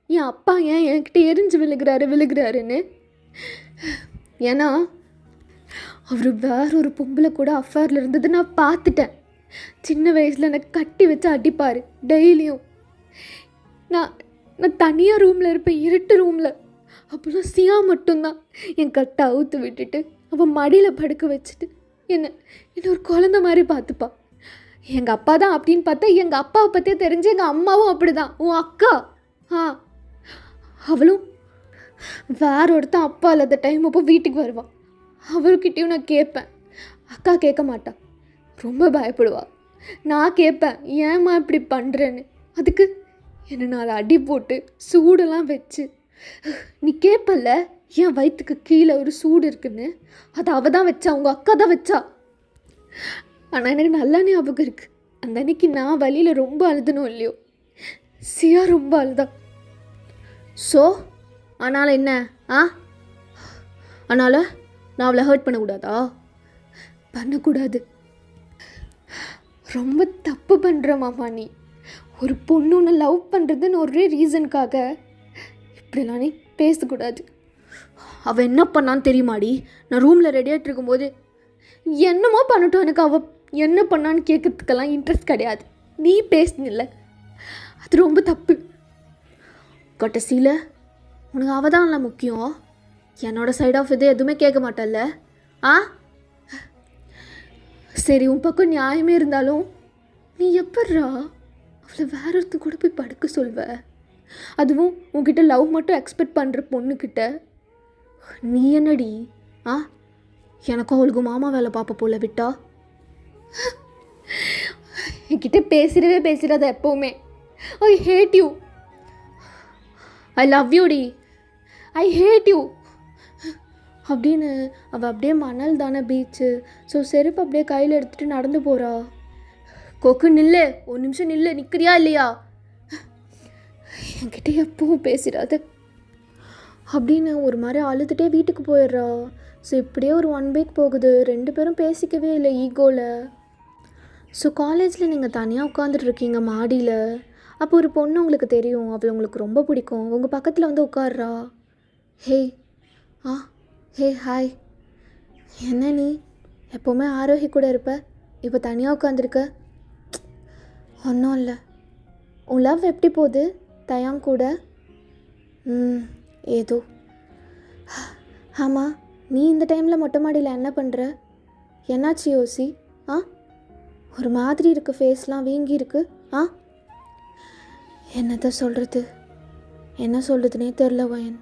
என் அப்பா ஏன் என்கிட்ட எரிஞ்சு விழுகிறாருன்னு? ஏன்னா அவர் வேற ஒரு பொம்பளை கூட அஃபேரில் இருந்தது நான் பார்த்துட்டேன். சின்ன வயசில் எனக்கு கட்டி வச்சு அடிப்பார் டெய்லியும். நான் நான் தனியாக ரூமில் இருப்பேன், இருட்டு ரூமில். அப்போல்லாம் சியா மட்டும்தான் என் கட்டை அவுத்து விட்டுட்டு அவன் மடியில் படுக்க வச்சுட்டு என்ன ஒரு குழந்த மாதிரி பார்த்துப்பா. எங்கள் அப்பா தான் அப்படின்னு பார்த்தா எங்கள் அப்பாவை பற்றியே தெரிஞ்சு எங்கள் அம்மாவும் அப்படி தான். உன் அக்கா அவளும் வேற ஒருத்தன் அப்பா இல்லாத டைம் அப்போ வீட்டுக்கு வருவான். அவர்கிட்டையும் நான் கேட்பேன். அக்கா கேட்க மாட்டா, ரொம்ப பயப்படுவா. நான் கேட்பேன், ஏம்மா இப்படி பண்ணுறேன்னு. அதுக்கு என்னை 4 அடி போட்டு சூடெல்லாம் வச்சு, நீ கேட்பல என் வயிற்றுக்கு கீழே ஒரு சூடு இருக்குன்னு, அது அவள் தான் வச்சா, உங்கள் அக்கா தான் வச்சா. ஆனால் எனக்கு நல்லா ஞாபகம் இருக்குது, அந்த அன்னைக்கு நான் வழியில் ரொம்ப அழுதணும் இல்லையோ, சியா ரொம்ப அழுதா. ஸோ அதனால் என்ன அதனால் நான் அவளை ஹர்ட் பண்ணக்கூடாதா? பண்ணக்கூடாது. ரொம்ப தப்பு பண்ணுற மாமா நீ. ஒரு பொண்ணு ஒன்று லவ் பண்ணுறதுன்னு ஒரே ரீசனுக்காக இப்படிலாம் நீ பேசக்கூடாது. அவள் என்ன பண்ணான்னு தெரியுமாடி? நான் ரூமில் ரெடியாகிட்டு இருக்கும்போது என்னமோ பண்ணட்டும், எனக்கு அவள் என்ன பண்ணான்னு கேட்கறதுக்கெல்லாம் இன்ட்ரெஸ்ட் கிடையாது. நீ பேசுனில்ல, அது ரொம்ப தப்பு. கடைசியில் உனக்கு அவள் தான் இல்லை முக்கியம். என்னோடய சைட் ஆஃப் இது எதுவுமே கேட்க மாட்டல்ல. சரி, உன் பக்கம் நியாயமே இருந்தாலும் நீ எப்பட்றா அவளை வேற ஒருத்தர் கூட போய் படுக்க சொல்வ? அதுவும் உன்கிட்ட லவ் மட்டும் எக்ஸ்பெக்ட் பண்ணுற பொண்ணுக்கிட்ட. நீ என்னடி எனக்கும் அவளுக்கு மாமா வேலை பார்ப்ப போல விட்டா. என்கிட்ட பேசிடாத எப்போவுமே. I hate you. I love you டி. ஐ ஹேட் யூ அப்படின்னு அவள் அப்படியே மணல் தானே பீச்சு. ஸோ செருப்பு அப்படியே கையில் எடுத்துகிட்டு நடந்து போகிறா. கொக்கு நில்லு, ஒரு நிமிஷம் நில்லு, நிற்கிறியா இல்லையா? என்கிட்ட எப்பவும் பேசிடாது அப்படின்னு ஒரு மாதிரி அழுதுகிட்டே வீட்டுக்கு போயிடுறா. ஸோ இப்படியே ஒரு 1 வீக் போகுது. 2 பேரும் பேசிக்கவே இல்லை ஈகோவில். ஸோ காலேஜில் நீங்கள் தனியாக உட்காந்துட்ருக்கீங்க மாடியில். அப்போ ஒரு பொண்ணு உங்களுக்கு தெரியும், அவள் உங்களுக்கு ரொம்ப பிடிக்கும். உங்கள் பக்கத்தில் வந்து உட்கார்றா. ஹே ஹே ஹாய். என்ன நீ எப்போவுமே ஆரோகி கூட இருப்ப, இப்போ தனியாக உட்காந்துருக்க? ஒன்றும் இல்லை. உன் லவ் எப்படி போகுது தயாங் கூட? ஏதோ. ஆமாம், நீ இந்த டைமில் மொட்டை மாடியில் என்ன பண்ணுற? என்னாச்சு யோசி? ஒரு மாதிரி இருக்குது, ஃபேஸ்லாம் வீங்கி இருக்கு. என்னத்தை சொல்கிறது, என்ன சொல்கிறதுனே தெரில வயன்.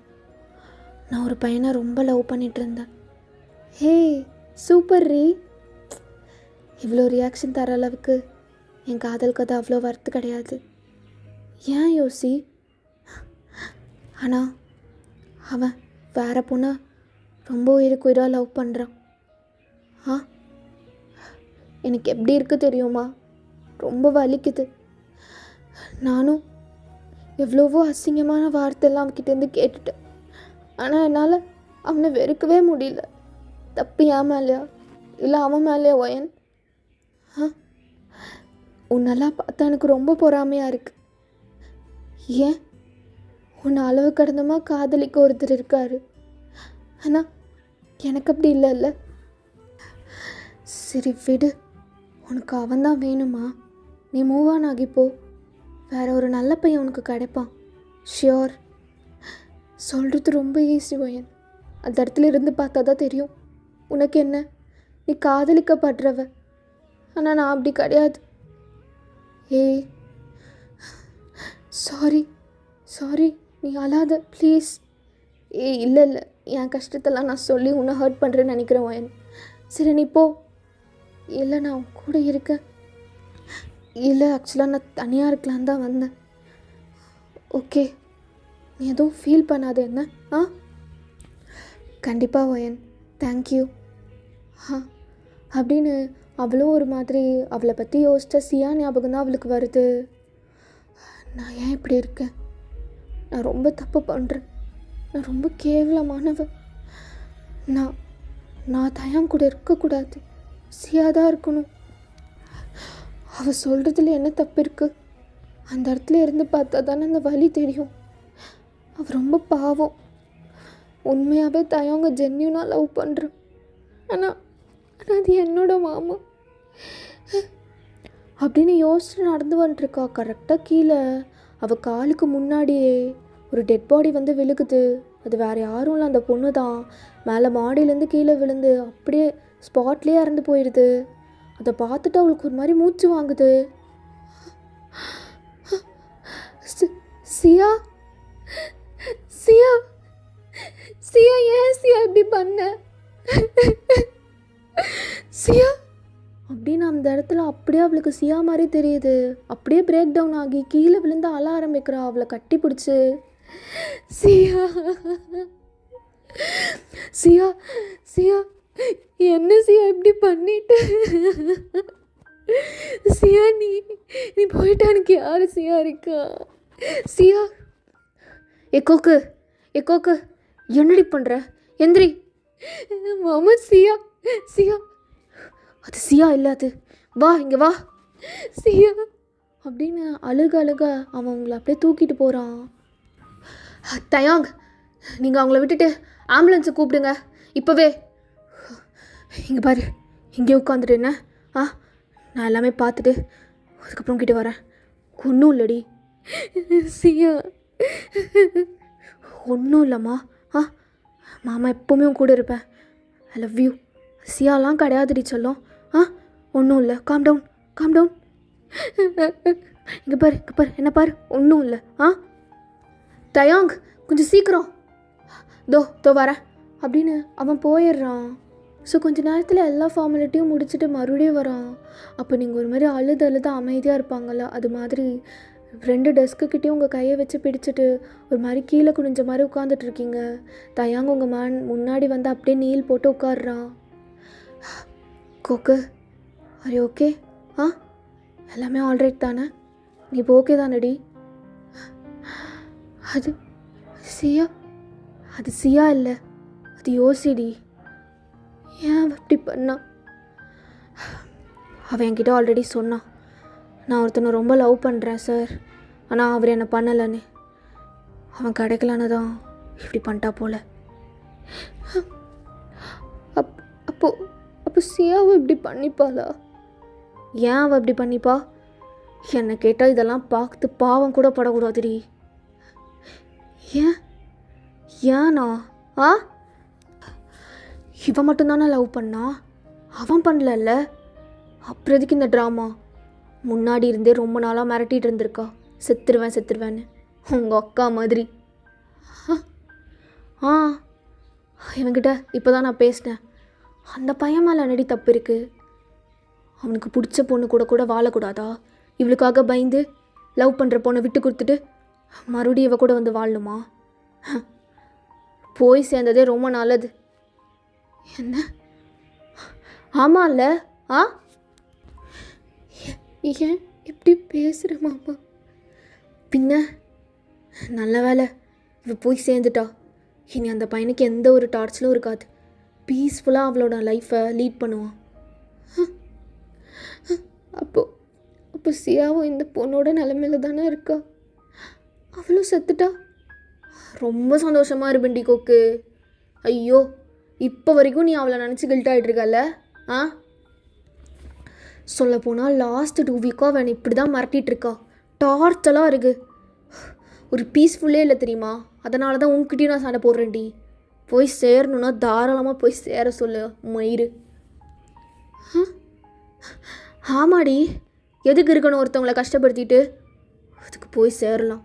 நான் ஒரு பையனை ரொம்ப லவ் பண்ணிகிட்டு இருந்தேன். ஹே சூப்பர் ரீ. இவ்வளோ ரியாக்ஷன் தர அளவுக்கு என் காதல் கதை அவ்வளோ வர்த்து கிடையாது. ஏன் யோசி? ஆனால் அவன் வேற பொண்ணை ரொம்ப உயிருக்கு உயிராக லவ் பண்ணுறான். எனக்கு எப்படி இருக்குது தெரியுமா? ரொம்ப வலிக்குது. நானும் எவ்வளவோ அசிங்கமான வார்த்தையெல்லாம் அவன்கிட்டேருந்து கேட்டுட்டேன். ஆனால் என்னால் அவனை வெறுக்கவே முடியல. தப்பு ஏன் மேலையா இல்லை அவன் மேலேயா ஒயன்? உன்னெல்லாம் பார்த்தா எனக்கு ரொம்ப பொறாமையாக இருக்குது. ஏன்? உன்னை அளவு கடந்தமாக காதலிக்க ஒருத்தர் இருக்காரு, ஆனால் எனக்கு அப்படி இல்லைல்ல. சரி விடு, உனக்கு அவன்தான் வேணுமா? நீ மூவ் ஆன் ஆகிப்போ. வேற ஒரு நல்ல பையன் உனக்கு கிடைப்பான், ஷியோர். சொல்கிறது ரொம்ப ஈஸி வயன், அந்த இடத்துல இருந்து பார்த்தா தான் தெரியும். உனக்கு என்ன, நீ காதலிக்கப்படுறவ, ஆனால் நான் அப்படி கிடையாது. ஏய் சாரி நீ அழாத ப்ளீஸ். இல்லை என் கஷ்டத்தெல்லாம் நான் சொல்லி உன்னை ஹர்ட் பண்ணுறேன்னு நினைக்கிறேன் வயன். சரி நீ போ. இல்லை நான் உன் கூட இருக்கேன். இல்லை ஆக்சுவலாக நான் தனியாக இருக்கலான்னு தான் வந்தேன். ஓகே, நீ எதுவும் ஃபீல் பண்ணாத என்ன? கண்டிப்பாக வயன், தேங்க்யூ. அப்படின்னு அவளும் ஒரு மாதிரி அவளை பற்றி யோசிச்சா சியா ஞாபகம் தான் அவளுக்கு வருது. நான் ஏன் இப்படி இருக்கேன்? நான் ரொம்ப தப்பு பண்ணுறேன். நான் ரொம்ப கேவலமானவன். நான் தயாங் கூட இருக்கக்கூடாது, சியா தான் இருக்கணும். அவள் சொல்கிறதுல என்ன தப்பு இருக்குது? அந்த இடத்துல இருந்து பார்த்தா தானே அந்த வலி தெரியும். அவள் ரொம்ப பாவம். உண்மையாகவே தயவங்க ஜென்யூனாக லவ் பண்ணுறான். ஆனால் அது என்னோட மாமா. அப்படின்னு யோசிச்சு நடந்து வந்துட்டுருக்கா. கரெக்டாக கீழே அவள் காலுக்கு முன்னாடியே ஒரு டெட் பாடி வந்து விழுகுது. அது வேறு யாரும் இல்லை, அந்த பொண்ணு தான். மேலே மாடியிலேருந்து கீழே விழுந்து அப்படியே ஸ்பாட்லேயே இறந்து போயிடுது. அதை பார்த்துட்டு அவளுக்கு ஒரு மாதிரி மூச்சு வாங்குது. சியா சியா சியா, ஏன் சியா இப்படி பண்ண சியா அப்படின்னு அந்த இடத்துல அப்படியே அவளுக்கு சியா மாதிரி தெரியுது. அப்படியே பிரேக் டவுன் ஆகி கீழே விழுந்து அழ ஆரம்பிக்கிறா. அவளை கட்டி பிடிச்சி சியா சியா சியா என்ன சியா இப்படி பண்ணிட்டு சியா, நீ போயிட்டா எனக்கு யார் சியா இருக்கா சியா? ஏ கோக்கு என்னடி பண்ணுற? எந்திரி மாமா. சியா சியா, அது சியா இல்லை, அது வா இங்கே வா சியா அப்படின்னு அழுக அவன் அவங்கள அப்படியே தூக்கிட்டு போகிறான். தயாங், நீங்கள் அவங்கள விட்டுட்டு ஆம்புலன்ஸை கூப்பிடுங்க இப்போவே. இங்கே பாரு, இங்கே உட்காந்துட்டு என்ன நான் எல்லாமே பார்த்துட்டு அதுக்கப்புறம் கிட்டே வரேன். ஒன்றும் இல்லடி சியா, ஒன்றும் இல்லைம்மா. மாமா எப்போவுமே உன் கூட இருப்பேன். ஐ லவ் யூ. சியாலாம் கிடையாதுடி சொல்லும். ஒன்றும் இல்லை, காம் டவுன். இங்கே பாரு என்ன பாரு, ஒன்றும் இல்லை. தயாங் கொஞ்சம் சீக்கிரம், தோ வரேன் அப்படின்னு அவன் போயிடுறான். ஸோ கொஞ்ச நேரத்தில் எல்லா ஃபார்மாலிட்டியும் முடிச்சுட்டு மறுபடியும் வரான். அப்போ நீங்கள் ஒரு மாதிரி அழுது அமைதியாக இருப்பாங்கள்ல, அது மாதிரி 2 டெஸ்க்குக்கிட்டேயும் உங்கள் கையை வச்சு பிடிச்சிட்டு ஒரு மாதிரி கீழே குனிஞ்ச மாதிரி உட்காந்துட்ருக்கீங்க. தயாங்க உங்கள் முன்னாடி வந்து அப்படியே நீல் போட்டு உட்காடுறான். கோக்கு, அரே ஓகே? எல்லாமே ஆல்ரைட் தானே? நீ இப்போ ஓகே தானடி? அது சியா இல்லை, அது யோசிடி. ஏன் அப்படி பண்ணா? அவன் என்கிட்ட ஆல்ரெடி சொன்னான், நான் ஒருத்தனை ரொம்ப லவ் பண்ணுறேன் சார், ஆனால் அவர் என்னை பண்ணலைன்னு. அவன் கிடைக்கலான்னு தான் இப்படி பண்ணிட்டா போல. அப்போ சியாவை இப்படி பண்ணிப்பாளா? ஏன் அவள் இப்படி பண்ணிப்பா? என்னை கேட்டால் இதெல்லாம் பார்த்து பாவம் கூட படக்கூடாதுடி. ஏன்னா இவன் மட்டும்தானே லவ் பண்ணா, அவன் பண்ணல. அப்புறம் எதுக்கு இந்த ட்ராமா? முன்னாடி இருந்தே ரொம்ப நாளாக மிரட்டிகிட்டு இருந்திருக்கா, செத்துருவேன்னு. உங்கள் அக்கா மாதிரி. இவன்கிட்ட இப்போ தான் நான் பேசினேன். அந்த பையன் மேலே என்னடி தப்பு இருக்குது? அவனுக்கு பிடிச்ச பொண்ணு கூட வாழக்கூடாதா? இவளுக்காக பயந்து லவ் பண்ணுற பொண்ணை விட்டு கொடுத்துட்டு மறுபடியும் இவ கூட வந்து வாழணுமா? போய் சேர்ந்ததே ரொம்ப நல்லது. என்ன? ஆமாம்ல. ஏன் இப்படி பேசுகிற மாமா? பின்ன நல்ல வேலை இவ போய் சேர்ந்துட்டா. இனி அந்த பையனுக்கு எந்த ஒரு டார்ச்சலும் இருக்காது. பீஸ்ஃபுல்லாக அவளோட லைஃப்பை லீட் பண்ணுவான். அப்போ சியாவும் இந்த பொண்ணோட நிலைமையில தானே இருக்கா. அவளும் செத்துட்டா. ரொம்ப சந்தோஷமாக இருப்பேன்டி கோக்கு. ஐயோ, இப்போ வரைக்கும் நீ அவளை நினச்சி கில்ட் ஆகிட்ருக்கல. சொல்லப்போனால் லாஸ்ட் 2 வீக்காக அவன் இப்படி தான் மிரட்டிகிட்ருக்கா. டார்ச்சலாக இருக்குது. ஒரு பீஸ்ஃபுல்லே இல்லை தெரியுமா? அதனால தான் உங்ககிட்டயும் நான் சண்டை போடுறேன்டி. போய் சேரணுன்னா தாராளமாக போய் சேர சொல்லு மயிறு. ஆமாடி, எதுக்கு இருக்கணும் ஒருத்தவங்களை கஷ்டப்படுத்திட்டு? அதுக்கு போய் சேரலாம்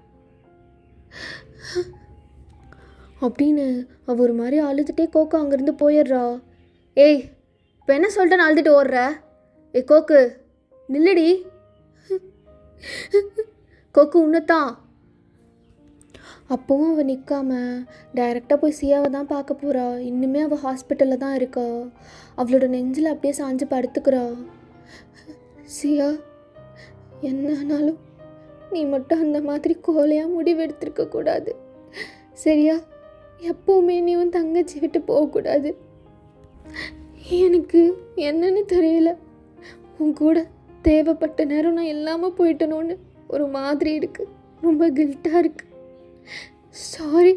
அப்படின்னு அவள் ஒரு மாதிரி அழுதுகிட்டே கோக்கு அங்கேருந்து போயிடுறா. ஏய், இப்போ என்ன சொல்லிட்டு அழுதுட்டு ஓடுற? கோக்கு நில்லடி. கோக்கு உன்னத்தான். அப்போவும் அவள் நிற்காம டைரெக்டாக போய் சியாவை தான் பார்க்க போகிறா. இன்னுமே அவள் ஹாஸ்பிட்டலில் தான் இருக்கா. அவளோட நெஞ்சில் அப்படியே சாஞ்சு படுத்துக்கிறா. சியா, என்ன ஆனாலும் நீ மட்டும் அந்த மாதிரி கோலையாக முடிவெடுத்துருக்கக்கூடாது, சரியா? எப்போவுமே நீ உன் தங்கச்சி விட்டு போகக்கூடாது. எனக்கு என்னன்னு தெரியல, உன் கூட தேவைப்பட்ட நேரம் நான் இல்லாமல் போயிட்டனோன்னு ஒரு மாதிரி இருக்குது. ரொம்ப கில்ட்டாக இருக்குது. சாரி,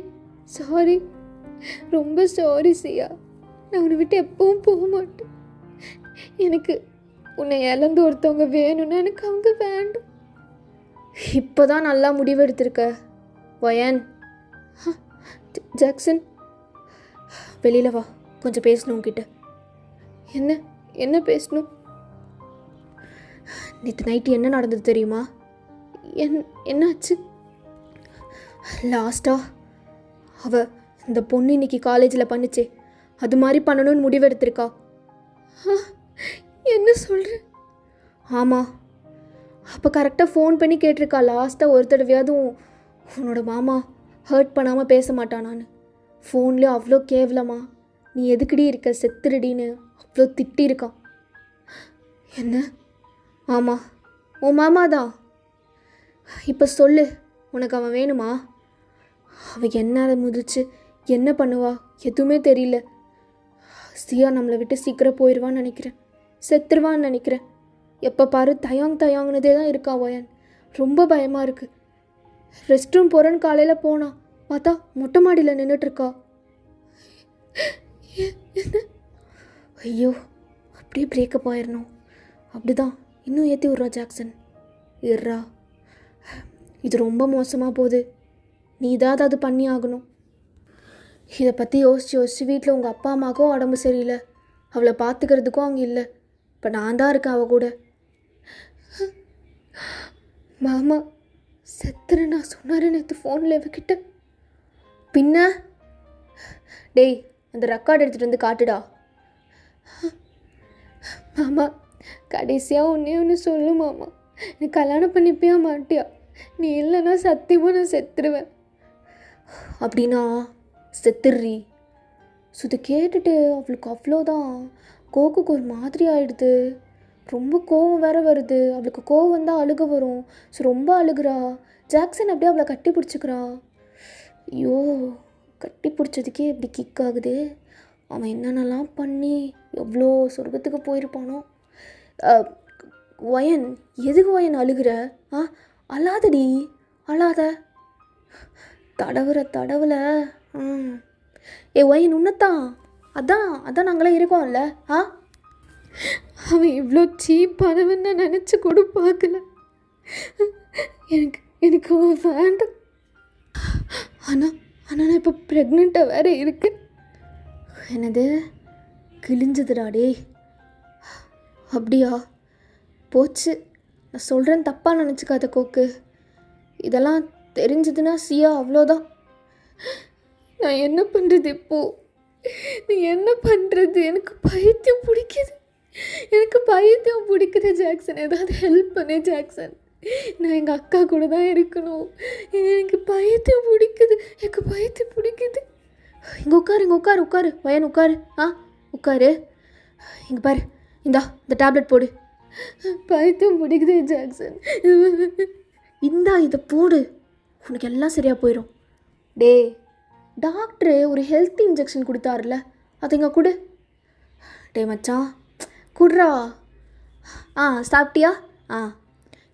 ரொம்ப சாரி சியா. நான் உன்னை விட்டு எப்பவும் போக மாட்டேன். எனக்கு உன்னை இழந்து ஒருத்தவங்க வேணும்னா எனக்கு அவங்க வேண்டும். இப்போ தான் நல்லா முடிவெடுத்திருக்க வயன். ஜாக்சன், வெளியில் வா, கொஞ்சம் பேசணும் உங்ககிட்ட. என்ன என்ன பேசணும்? நேற்று நைட்டு என்ன நடந்தது தெரியுமா? என்னாச்சு? லாஸ்டா இந்த பொண்ணு இன்னைக்கு காலேஜில் பண்ணுச்சே, அது மாதிரி பண்ணணும்னு முடிவெடுத்திருக்கா. என்ன சொல்கிற? ஆமாம். அப்போ கரெக்டாக ஃபோன் பண்ணி கேட்டிருக்கா, லாஸ்ட்டாக ஒரு தடவையாவது உன்னோட மாமா ஹர்ட் பண்ணாமல் பேச மாட்டானான்னு. ஃபோன்லேயே அவ்வளோ கேவலமா, நீ எதுக்குடி இருக்க, செத்துருடின்னு அவ்வளோ திட்டிருக்கான். என்ன? ஆமாம், உன் மாமா தான். இப்போ சொல்லு, உனக்கு அவன் வேணுமா? அவன் என்ன அதை முதிச்சு என்ன பண்ணுவா எதுவுமே தெரியல. சியா நம்மளை விட்டு சீக்கிரம் போயிடுவான்னு நினைக்கிறேன், செத்துருவான்னு நினைக்கிறேன். எப்போ பாரு தயாங்குனதே தான் இருக்கா வயன். ரொம்ப பயமாக இருக்குது. ரெஸ்ட் ரூம் போகிறேன்னு காலையில் போனா, பார்த்தா மொட்டை மாடியில் நின்றுட்டுருக்கா. ஐயோ, அப்படியே பிரேக்கப் ஆயிடணும். அப்படிதான் இன்னும் ஏற்றி விட்றா ஜாக்சன். இர்றா, இது ரொம்ப மோசமாக போகுது. நீ ஏதாவது அது பண்ணி ஆகணும். இதை பற்றி யோசித்து வீட்டில் உங்கள் அப்பா அம்மாவுக்கும் உடம்பு சரியில்லை, அவளை பார்த்துக்கிறதுக்கும் அவங்க இல்லை. இப்போ நான் தான் இருக்கேன் அவள் கூட. மாமா செத்துரு நான் சொன்னார் நேற்று ஃபோனில் இவகிட்ட. பின்ன டேய், அந்த ரெக்கார்டு எடுத்துகிட்டு வந்து காட்டுடா. மாமா கடைசியாக ஒன்று சொல்லு மாமா, நீ கல்யாணம் பண்ணிப்பியா மாட்டியா? நீ இல்லைன்னா சத்தியமாக நான் செத்துருவேன். அப்படின்னா செத்துடுறி. சுதை கேட்டுட்டு அவளுக்கு அவ்வளோதான். கோக்குக்கு ஒரு மாதிரி ஆகிடுது. ரொம்ப கோவம் வேற வருது. அவளுக்கு கோவம் வந்தால் அழுக வரும். ஸோ ரொம்ப அழுகிறா. ஜாக்சன் அப்படியே அவளை கட்டி பிடிச்சிக்கிறா. ஐயோ, கட்டி பிடிச்சதுக்கே இப்படி கிக் ஆகுது. அவன் என்னென்னலாம் பண்ணி எவ்வளோ சொர்க்கத்துக்கு போயிருப்பானோ. வயன், எதுக்கு வயன் அழுகிற? அழாதடி, அழாத. தடவுல. ஏ வயன், உன்னத்தான். அதான் நாங்களாம் இருக்கோம்ல. அவன் இவ்வளோ சீப்பானவன் நான் நினச்சி கூட பார்க்கல. எனக்கு அவன் வேண்டாம். ஆனால் நான் இப்போ ப்ரெக்னெண்ட்டாக வேற இருக்கு. என்னது? கிழிஞ்சதுடா டே. அப்படியா? போச்சு. நான் சொல்கிறேன், தப்பாக நினச்சிக்காத கோக்கு. இதெல்லாம் தெரிஞ்சதுன்னா சியா அவ்வளோதான். நான் என்ன பண்ணுறது இப்போது? நீ என்ன பண்ணுறது? எனக்கு பைத்தியம் பிடிக்குது ஜாக்சன். ஏதாவது ஹெல்ப் பண்ணு ஜாக்சன். நான் எங்கள் அக்கா கூட தான் இருக்கணும். எனக்கு பைத்தியம் பிடிக்குது. இங்கே உட்காரு வயன், உட்காரு. உட்காரு. இங்கே பாரு, இந்த டேப்லெட் போடு. பைத்தியம் பிடிக்குது ஜாக்சன். இதை போடு, உனக்கு எல்லாம் சரியாக போயிடும். டே, டாக்டரு ஒரு ஹெல்த் இன்ஜெக்ஷன் கொடுத்தாருல, அது இங்கே கொடு. டே மச்சான், குட்ரா. சாப்பிட்டியா?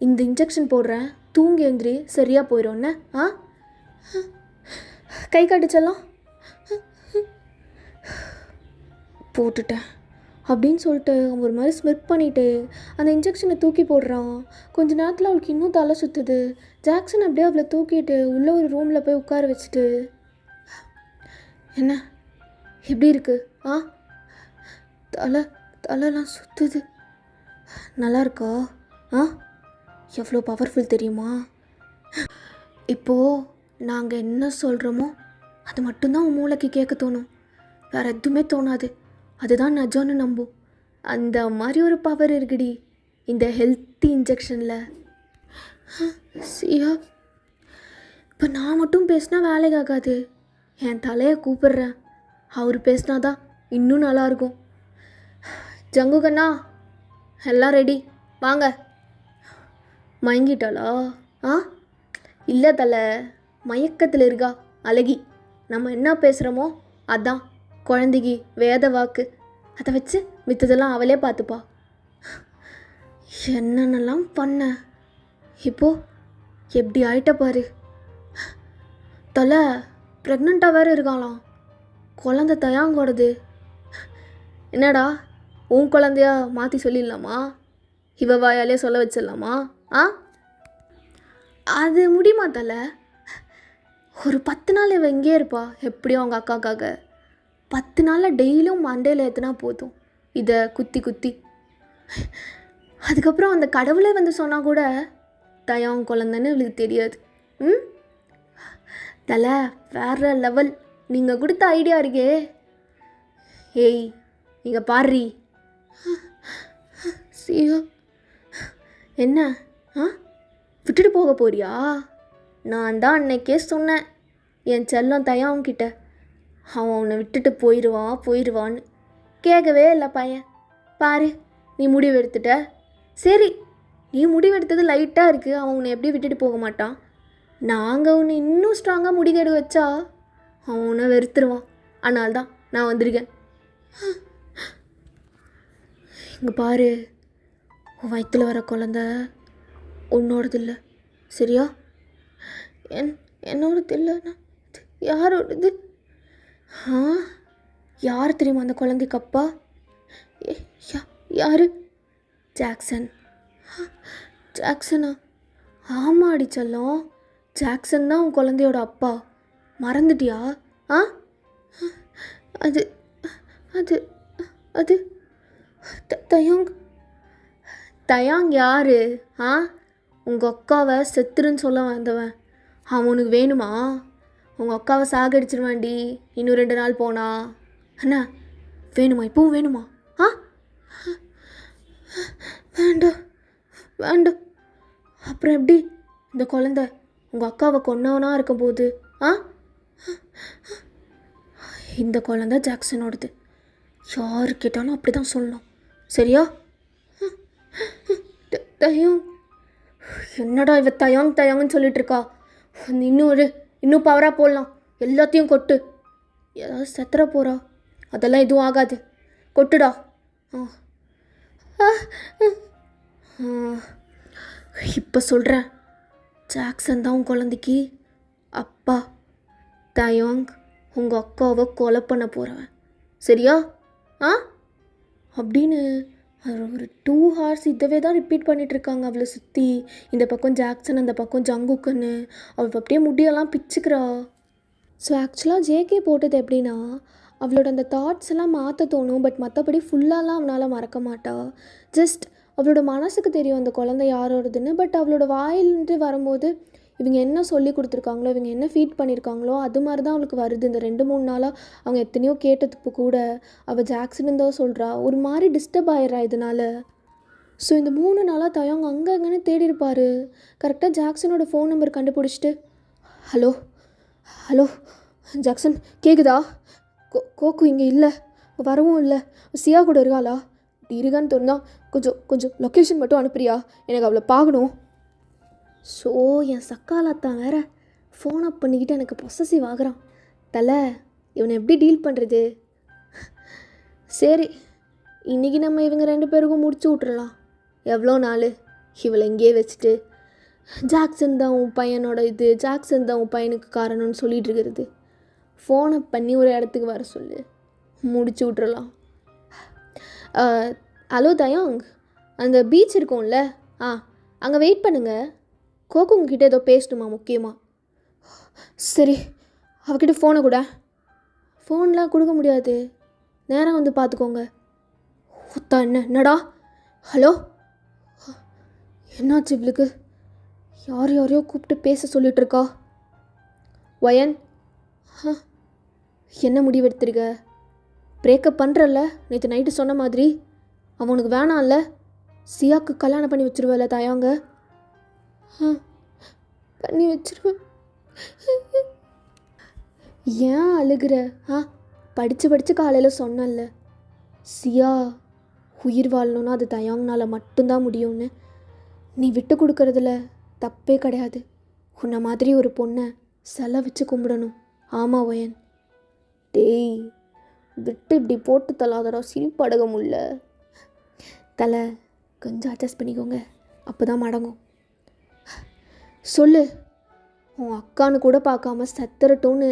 இந்த இன்ஜெக்ஷன் போடுறேன், தூங்கி எழுந்திரி, சரியாக போயிடும்ண்ணே. கை காட்டுச்செல்லாம் போட்டுட்டேன் அப்படின்னு சொல்லிட்டு அவன் ஒரு மாதிரி ஸ்மிர்க் பண்ணிவிட்டு அந்த இன்ஜெக்ஷனை தூக்கி போடுறான். கொஞ்ச நேரத்தில் அவளுக்கு இன்னும் தலை சுற்றுது. ஜாக்சன் அப்படியே அவளை தூக்கிட்டு உள்ளே ஒரு ரூமில் போய் உட்கார வச்சுட்டு, என்ன எப்படி இருக்கு? தலைலாம் சுற்றுது. நல்லா இருக்கா? எவ்வளோ பவர்ஃபுல் தெரியுமா? இப்போது நாங்கள் என்ன சொல்கிறோமோ அது மட்டும்தான் உன் மூளைக்கு கேட்க தோணும், வேறு எதுவுமே தோணாது. அதுதான் நஜம்னு நம்பும். அந்த மாதிரி ஒரு பவர் இருக்குடி இந்த ஹெல்த்தி இன்ஜெக்ஷனில். சியா, இப்போ நான் மட்டும் பேசினா வேலைக்கு ஆகாது. என் தலையை கூப்பிடுறேன், அவர் பேசினாதான் இன்னும் நல்லாயிருக்கும். ஜங்கு கண்ணா, எல்லாம் ரெடி, வாங்க. மயங்கிட்டாளா? இல்லை தலை, மயக்கத்தில் இருக்கா அழகி. நம்ம என்ன பேசுகிறோமோ அதான் குழந்தைக்கு வேத வாக்கு. அதை வச்சு மித்ததெல்லாம் அவளே பார்த்துப்பா. என்னென்னலாம் பண்ண, இப்போது எப்படி ஆயிட்ட பாரு. தலை ப்ரெக்னெண்ட்டாக வேறு இருக்காளாம். குழந்தை தயாங்கோடது. என்னடா, உன் குழந்தையா மாற்றி சொல்லிடலாமா? இவ வாயாலே சொல்ல வச்சிடலாமா? ஆ, அது முடியுமா தல? ஒரு 10 நாள் இவ இங்கே இருப்பா எப்படியும் அவங்க அக்காக்காக. 10 நாளில் டெய்லியும் மண்டையில் ஏற்றுனா போதும் இதை குத்தி குத்தி. அதுக்கப்புறம் அந்த கடவுளே வந்து சொன்னால் கூட தயம் குழந்தைன்னு இவளுக்கு தெரியாது. ம், தலை வேற லெவல். நீங்கள் கொடுத்த ஐடியா இருக்கே. ஏய் நீங்கள் பாடுறி. சியா என்ன? ஆ, விட்டுட்டு போக போறியா? நான் தான் அன்னைக்கே சொன்னேன் என் செல்லம் தயாங்கிட்ட, அவன் உன்னை விட்டுட்டு போயிடுவான்னு. கேட்கவே இல்லை பையன். பாரு, நீ முடிவு எடுத்துட்ட. சரி, நீ முடிவெடுத்தது லைட்டாக இருக்குது. அவன் உன்னை எப்படி விட்டுட்டு போக மாட்டான். நாங்கள் உன்னை இன்னும் ஸ்ட்ராங்காக முடிகெடு வச்சா அவன் உன்னை வெறுத்துருவான். அதனால தான் நான் வந்திருக்கேன். இங்கே பாரு, உன் வயிற்றில் வர குழந்த உன்னோடது இல்லை, சரியா? என்னோடது இல்லைண்ணா, யாரோடது? யார் தெரியுமா அந்த குழந்தைக்கு அப்பா? யார்? ஜாக்சன். ஜாக்சனா? ஆமாம் அடிச்சல்லம், ஜாக்சன் தான் உன் குழந்தையோட அப்பா. மறந்துட்டியா? ஆ, அது அது அது தயாங். தயாங் யாரு? உங்கள் அக்காவை செத்துருன்னு சொல்ல வந்தவன். அவன் உனக்கு வேணுமா? உங்கள் அக்காவை சாகடிச்சிருவாண்டி இன்னும் 2 நாள் போனா. அண்ணா வேணுமா? இப்போவும் வேணுமா? வேண்டாம் வேண்டாம். அப்புறம் எப்படி இந்த குழந்தை உங்கள் அக்காவை கொன்னவனாக இருக்கும்போது? இந்த குழந்தை ஜாக்சனோடது. யார் கேட்டாலும் அப்படி தான் சொல்லணும், சரியா? தயாங். என்னடா இவ தயாங்கன்னு சொல்லிட்டு இருக்கா? இன்னும் பவராக போடலாம். எல்லாத்தையும் கொட்டு. ஏதாவது செத்துற போகிறா? அதெல்லாம் எதுவும் ஆகாது. கொட்டுடா. இப்போ சொல்கிறேன், ஜாக்சன் தான் உன் குழந்தைக்கு அப்பா. தயாங் உங்கள் அக்காவை கொலை பண்ண போகிறவன், சரியா? அப்படின்னு ஒரு 2 hours இதவே தான் ரிப்பீட் பண்ணிகிட்ருக்காங்க அவளை சுற்றி. இந்த பக்கம் ஜாக்சன், அந்த பக்கம் ஜங்குக்குன்னு. அவள் அப்படியே முடியெல்லாம் பிச்சுக்கிறா. ஸோ ஆக்சுவலாக ஜேகே போட்டது எப்படின்னா, அவளோட அந்த தாட்ஸ் எல்லாம் மாற்ற தோணும், பட் மற்றபடி ஃபுல்லாலாம் அவனால் மறக்க மாட்டா. ஜஸ்ட் அவளோட மனசுக்கு தெரியும் அந்த குழந்தை யாரோடதுன்னு. பட் அவளோட வாயிலிருந்து வரும்போது இவங்க என்ன சொல்லி கொடுத்துருக்காங்களோ, இவங்க என்ன ஃபீட் பண்ணியிருக்காங்களோ அது மாதிரி தான் அவளுக்கு வருது. இந்த 2-3 நாளாக அவங்க எத்தனையோ கேட்டதுக்கு கூட அவள் ஜாக்சன் தான் சொல்கிறா. ஒரு மாதிரி டிஸ்டர்ப் ஆயிடுறா இதனால். ஸோ இந்த 3 நாளாக தயாங்க அங்கன்னு தேடி இருப்பார். கரெக்டாக ஜாக்சனோட ஃபோன் நம்பர் கண்டுபிடிச்சிட்டு, ஹலோ ஹலோ ஜாக்சன் கேட்குதா? கோக்கு இங்கே இல்லை, வரவும் இல்லை. சியா கூட இருக்காளா? இப்படி இருக்கான்னு தோணுதான். கொஞ்சம் லொக்கேஷன் மட்டும் அனுப்புறியா? எனக்கு அவளை பார்க்கணும். ஸோ என் சக்காலத்தான் வேற ஃபோன் அப் பண்ணிக்கிட்டு எனக்கு பொசசிவ் ஆகுறான். தலை, இவனை எப்படி டீல் பண்ணுறது? சரி, இன்றைக்கி நம்ம இவங்க 2 பேருக்கும் முடிச்சு விட்றலாம். எவ்வளோ நாள் இவளை இங்கேயே வச்சுட்டு ஜாக்சன் தான் உன் பையனோட இது, ஜாக்சன் தான் உன் பையனுக்கு காரணம்னு சொல்லிகிட்டு இருக்கிறது. ஃபோனை பண்ணி ஒரு இடத்துக்கு வர சொல்லு, முடிச்சு விட்றலாம். ஹலோ தயாங், அந்த பீச் இருக்கும்ல, அங்கே வெயிட் பண்ணுங்கள். கோக்கு உங்ககிட்ட ஏதோ பேசணுமா முக்கியமாக? சரி, அவகிட்ட ஃபோனை கூட. ஃபோன்லாம் கொடுக்க முடியாது, நேராக வந்து பார்த்துக்கோங்க. ஒத்தா என்னடா? ஹலோ, என்னாச்சு இவளுக்கு? யாரையோ கூப்பிட்டு பேச சொல்லிகிட்ருக்கா. வயன், என்ன முடிவெடுத்துருக்க? பிரேக்கப் பண்ணுறல்ல நேற்று நைட்டு சொன்ன மாதிரி? அவனுக்கு வேணாம்ல? சியாவுக்கு கல்யாணம் பண்ணி வச்சுருவல தயாங்க? பண்ணி வச்சிருவேன். ஏன் அழுகிற? படித்து காலையில் சொன்னல, சியா உயிர் வாழணுன்னா அது தயாங்கனால மட்டும்தான் முடியும்னு. நீ விட்டு கொடுக்கறதுல தப்பே கிடையாது. உன்னை மாதிரி ஒரு பொண்ணை செலை வச்சு கும்பிடணும். ஆமாம் வயன். டேய், விட்டு இப்படி போட்டு தள்ளாதடா, சிரிப்படக முடியல. தலை கொஞ்சம் அட்ஜஸ்ட் பண்ணிக்கோங்க, அப்போ தான் மடங்கும். சொல்லு, உன் அக்கான்னு கூட பார்க்காம செத்துறட்டோன்னு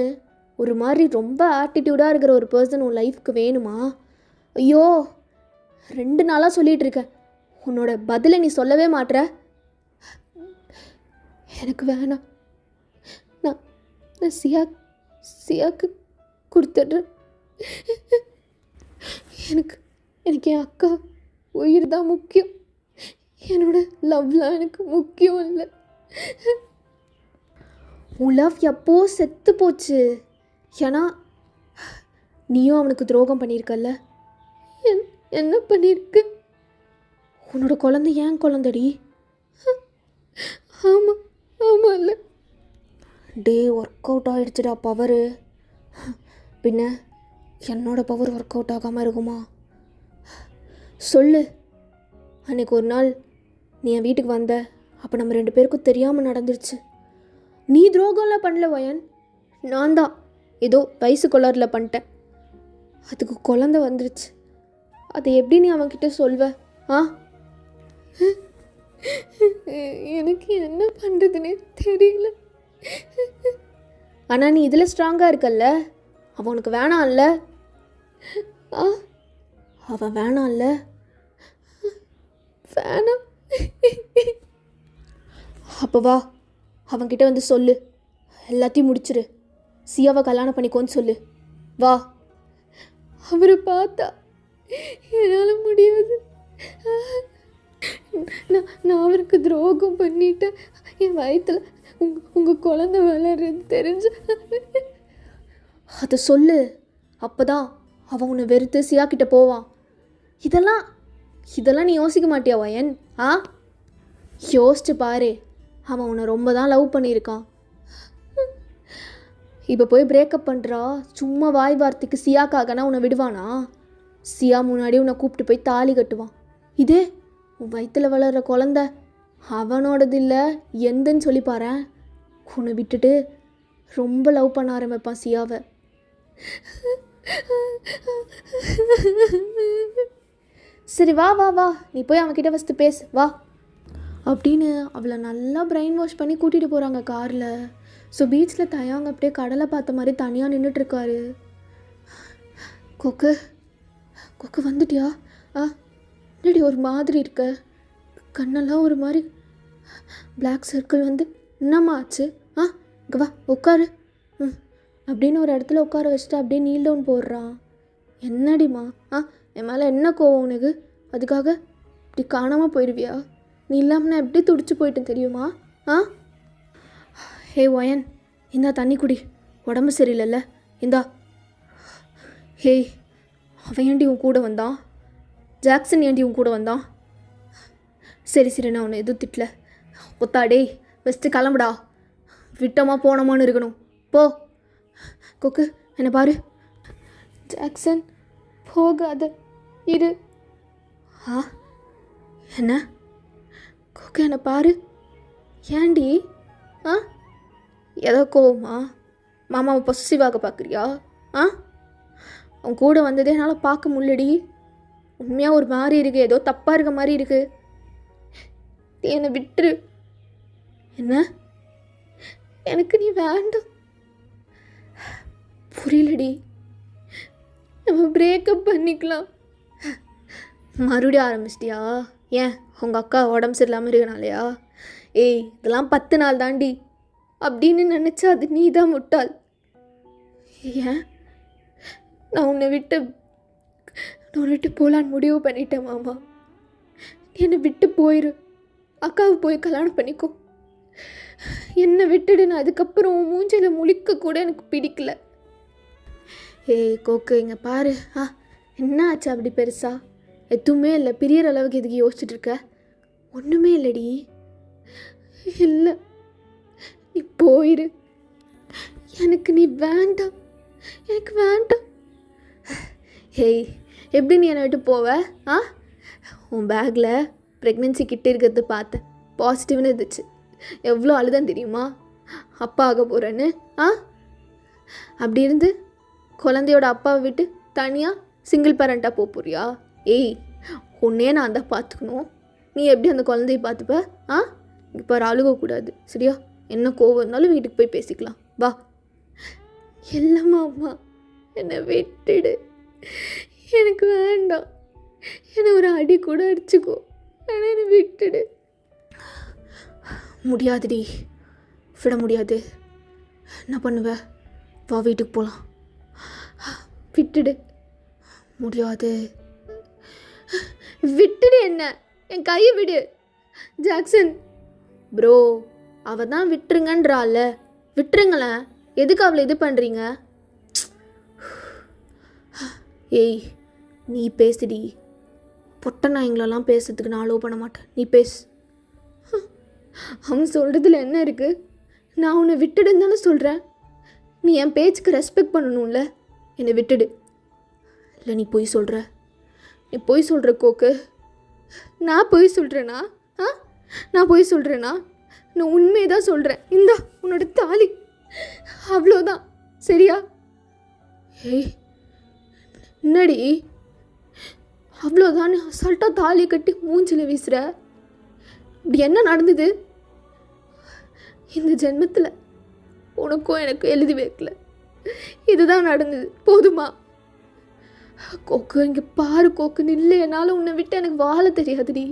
ஒரு மாதிரி ரொம்ப ஆட்டிடியூடாக இருக்கிற ஒரு பர்சன் உன் லைஃப்க்கு வேணுமா? ஐயோ, 2 நாளாக சொல்லிகிட்டு இருக்கேன், உன்னோட பதிலை நீ சொல்லவே மாட்ற. எனக்கு வேணாம். நான் நான் சியாக்கு கொடுத்துட்றேன். எனக்கு எனக்கு என் அக்கா உயிர் தான் முக்கியம். என்னோட லவ்லாம் எனக்கு முக்கியம் இல்லை. உன் லவ் எப்போ செத்து போச்சு. ஏன்னா நீயும் அவனுக்கு துரோகம் பண்ணியிருக்கல்ல. என்ன பண்ணியிருக்க? உன்னோட குழந்தை ஏன் குழந்தடி? ஆமாம் ஆமாம் இல்லை. ஒர்க் அவுட் ஆகிடுச்சுடா பவரு. பின்ன என்னோட பவர் ஒர்க் அவுட் ஆகாமல் இருக்குமா? சொல்லு. அன்றைக்கி ஒரு நாள் நீ என் வீட்டுக்கு வந்த, அப்போ நம்ம 2 பேருக்கும் தெரியாமல் நடந்துருச்சு. நீ துரோகம்லாம் பண்ணல வயன், நான் தான் ஏதோ வயசு கொள்ளரில் பண்ணிட்டேன். அதுக்கு குழந்தை வந்துருச்சு. அதை எப்படி நீ அவன்கிட்ட சொல்வ? எனக்கு என்ன பண்ணுறதுனே தெரியல. ஆனால் நீ இதில் ஸ்ட்ராங்காக இருக்கல்ல. அவனுக்கு வேணாம்ல. அவன் வேணாம்ல. வேணாம். அப்போ வா, அவன்கிட்ட வந்து சொல்லு, எல்லாத்தையும் முடிச்சிரு. சியாவை கல்யாணம் பண்ணிக்கோன்னு சொல்லு. வா. அவரை பார்த்தா என்னால் முடியாது. நான் அவருக்கு துரோகம் பண்ணிட்டேன். என் வயிற்றில் உங்கள் குழந்தை வளருன்னு தெரிஞ்சு. அதை சொல்லு. அப்போ தான் அவன் உன்னை வெறுத்து சியா கிட்ட போவான். இதெல்லாம் நீ யோசிக்க மாட்டியா வயன்? யோசிச்சு பாரு. அவன் உன்னை ரொம்ப தான் லவ் பண்ணியிருக்கான். இப்போ போய் பிரேக்கப் பண்ணுறா சும்மா வாய் வார்த்தைக்கு சியாக்காகனா உன்னை விடுவானா? சியா முன்னாடி உன்னை கூப்பிட்டு போய் தாலி கட்டுவான். இதே உன் வயிற்றில் வளர்கிற குழந்த அவனோடது இல்லை எந்தன்னு சொல்லி பாரு. உன்னை விட்டுட்டு ரொம்ப லவ் பண்ண ஆரம்பிப்பான் சியாவை. சரி வா வா வா, நீ போய் அவன்கிட்ட ஃபஸ்ட்டு பேசு வா அப்படின்னு அவளை நல்லா பிரெயின் வாஷ் பண்ணி கூட்டிகிட்டு போகிறாங்க காரில். ஸோ பீச்சில் தயாங்க அப்படியே கடலை பார்த்த மாதிரி தனியாக நின்றுட்டுருக்காரு. கொக்கு வந்துட்டியா? என்னடி ஒரு மாதிரி இருக்க? கண்ணெல்லாம் ஒரு மாதிரி பிளாக் சர்க்கிள் வந்து என்னம்மா ஆச்சு? இங்கே வா உட்காரு அப்படின்னு ஒரு இடத்துல உட்கார வச்சுட்டு அப்படியே நீல் டவுன் போடுறான். என்னடிம்மா? என் மேலே என்ன கோவம் உனக்கு? அதுக்காக இப்படி காணாமல் போயிடுவியா? நீ இல்லாமல் நான் எப்படி துடிச்சு போயிட்டேன் தெரியுமா? ஹே ஒயன், இந்தா தண்ணி குடி, உடம்பு சரியில்லைல்ல, இந்தா. ஹேய், அவன் ஏண்டி உன் கூட வந்தான்? ஜாக்சன் ஏண்டி உன் கூட வந்தான்? சரி நான் உன்னை எதுவும் திட்டல. ஒத்தாடே ஃபஸ்ட்டு கிளம்புடா. விட்டோமா போனோமான்னு இருக்கணும். போ. கொக்கு என்னை பாரு. ஜாக்சன் போகாத இரு. என்ன? கொக்கு என்னை பாரு. ஏண்டி? ஏதோ கோவமா? மாமாவை பொசிட்டிவாக பார்க்குறியா? அவன் கூட வந்ததே என்னால் பார்க்க முடியலடி. உண்மையாக ஒரு மாதிரி இருக்குது, ஏதோ தப்பாக இருக்க மாதிரி இருக்குது. என்னை விட்டுரு. என்ன? எனக்கு நீ வேண்டாம். புரியலடி. நம்ம பிரேக்கப் பண்ணிக்கலாம். மறுபடியும் ஆரம்பிச்சிட்டியா? ஏன் உங்கள் அக்கா உடம்பு சரியில்லாமல் இருக்கனாலையா? இதெல்லாம் 10 நாள் தாண்டி அப்படின்னு நினச்சா அது நீ தான் முட்டாள். ஏன்? நான் உன்னை விட்டு போகலான்னு முடிவு பண்ணிட்டேன் மாமா. என்னை விட்டு போயிரு. அக்காவை போய் கல்யாணம் பண்ணிக்கோ. என்னை விட்டுடு. நான் அதுக்கப்புறம் உன் மூஞ்சியில் முழிக்க கூட எனக்கு பிடிக்கல. கோக்கு இங்கே பாரு. என்ன ஆச்சு அப்படி பெருசா? எதுவுமே இல்லை. பிரியற அளவுக்கு எதுக்கு யோசிச்சுட்டு இருக்க? ஒன்றுமே இல்லைடி. இல்லை, நீ போயிரு. எனக்கு நீ வேண்டாம். எனக்கு வேண்டாம். எப்படி நீ என்னை விட்டு போவ? உன் பேக்கில் ப்ரெக்னென்சி கிட்டே இருக்கிறது பார்த்தேன். பாசிட்டிவ்னு இருந்துச்சு. எவ்வளோ அழுதான் தெரியுமா? அப்பா ஆக போகிறேன்னு. அப்படி இருந்து குழந்தையோட அப்பாவை விட்டு தனியாக சிங்கிள் பேரண்ட்டாக போக போறியா? உன்னே நான் தான் பார்த்துக்கணும். நீ எப்படி அந்த குழந்தைய பார்த்துப்ப? இப்போ அழுகக்கூடாது சரியா? என்ன கோவம் இருந்தாலும் வீட்டுக்கு போய் பேசிக்கலாம். வா. இல்லைம்மா அம்மா, என்னை விட்டுடு. எனக்கு வேண்டாம். என்னை ஒரு அடி கூட அடிச்சுக்கோ. ஆனால் என்னை விட்டுடு. முடியாதுடி, விட முடியாது. என்ன பண்ணுவ? வா வீட்டுக்கு போகலாம். விட்டுடு. முடியாது. விட்டுடு. என்ன? என் கையை விடு. ஜாக்சன் ப்ரோ, அவள் தான் விட்டுருங்கன்றால, விட்டுருங்களேன். எதுக்கு அவளை இது பண்ணுறீங்க? ஏய், நீ பேசுடி. பொட்டை நாய்ங்களெல்லாம் பேசுறதுக்கு நான் அலோவ் பண்ண மாட்டேன். நீ பேசு. அவன் சொல்கிறதுல என்ன இருக்குது? நான் உன்னை விட்டுடுன்னு தானே சொல்கிறேன். நீ என் பேச்சுக்கு ரெஸ்பெக்ட் பண்ணணும்ல. என்னை விட்டுடு. இல்லை, நீ பொய் சொல்கிற. நீ பொய் சொல்கிற கோக்கு. நான் பொய் சொல்கிறேனா? நான் பொய் சொல்கிறேனா? நான் உண்மையை தான் சொல்கிறேன். இந்தா உன்னோட தாலி, அவ்வளோதான். சரியா? ஏய், என்னடி அவ்வளோதான் அசால்ட்டாக தாலி கட்டி மூஞ்சில் வீசுகிற? இப்படி என்ன நடந்தது? இந்த ஜென்மத்தில் உனக்கும் எனக்கு எழுதி வைக்கல. இதுதான் நடந்தது. போதுமா? கோக்கு, இங்கே பாரு கோக்கு, நில்லை. என்னால் உன்னை விட்டு எனக்கு வாழ தெரியாதுடி.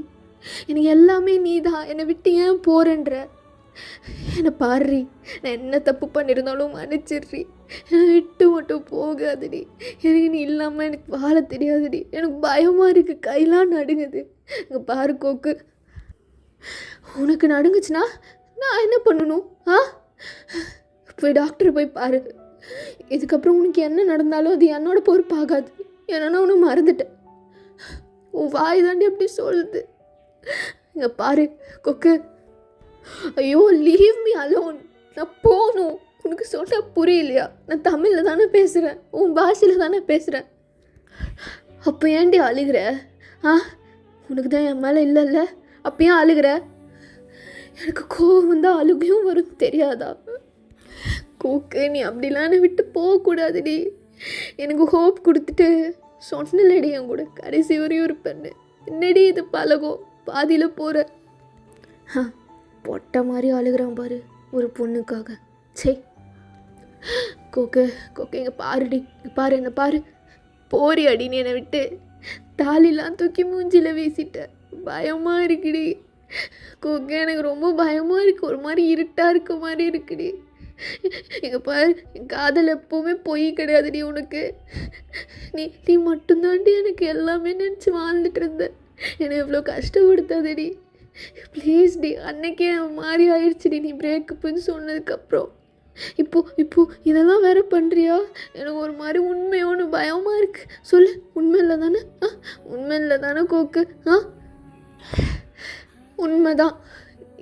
எனக்கு எல்லாமே நீ தான். என்னை விட்டு ஏன் போகிறேன்ற? என்னை பாடுறி. நான் என்ன தப்பு பண்ணியிருந்தாலும் மன்னிச்சிடுறி. என்னை விட்டு மட்டும் போகாதுடி. எனக்கு நீ இல்லாமல் எனக்கு வாழ தெரியாதுடி. எனக்கு பயமாக இருக்குது. கையெல்லாம் நடுங்குது. இங்கே பாரு கோக்கு, உனக்கு நடுங்குச்சுன்னா நான் என்ன பண்ணணும்? போய் டாக்டரை போய் பாரு. இதுக்கப்புறம் உனக்கு என்ன நடந்தாலும் அது என்னோட பொறுப்பாகாது. ஏன்னா உன்னை மறந்துட்டேன். உன் வாய் தாண்டி அப்படி சொல்லுது. இங்கே பாரு கொக்கு. ஐயோ, லீவ் மீ அலோன். நான் போகணும். உனக்கு சொன்னால் புரியலையா? நான் தமிழில் தானே பேசுகிறேன், உன் பாஷையில் தானே பேசுகிறேன். அப்போ ஏன்டி அழுகிற? உனக்கு தான் என் மேலே இல்லைல்ல, அப்போ ஏன் அழுகிற? எனக்கு கோவம் வந்தால் அழுகையும் வரும் தெரியாதா? கோக்கு, நீ அப்படிலாம் என்னை விட்டு போகக்கூடாதுடி. எனக்கு ஹோப் கொடுத்துட்டு சொன்னலடி என் கூட கடைசி வரையும் இருப்பேன்னு. என்னடி இது பழகம்? பாதியில் போகிற. பொட்டை மாதிரி அழுகிறான் பாரு ஒரு பொண்ணுக்காக. சே கோக்கு, கோக்கு இங்கே பாருடி. பாரு, என்ன பாரு. போரி அடின்னு என்னை விட்டு. தாலிலாம் தூக்கி மூஞ்சியில் வீசிட்ட. பயமாக இருக்குடி கோக்கு. எனக்கு ரொம்ப பயமாக இருக்குது. ஒரு மாதிரி இருட்டாக இருக்க மாதிரி இருக்குடி. இங்கே பாரு, என் காதல் எப்போவுமே பொய் கிடையாதுடி உனக்கு. நீ மட்டும்தாண்டி எனக்கு எல்லாமே நினச்சி வாழ்ந்துட்டு இருந்த. என்னை எவ்வளோ கஷ்டப்படுத்தாதடி ப்ளீஸ் டி. அன்னைக்கே மாதிரி ஆயிடுச்சுடி நீ பிரேக்கப்புன்னு சொன்னதுக்கப்புறம். இப்போ இதெல்லாம் வேற பண்ணுறியா? எனக்கு ஒரு மாதிரி உண்மையோன்னு பயமாக இருக்குது. சொல்லு, உண்மை இல்லை தானே? உண்மை இல்லை தானே கோக்கு? உண்மைதான்,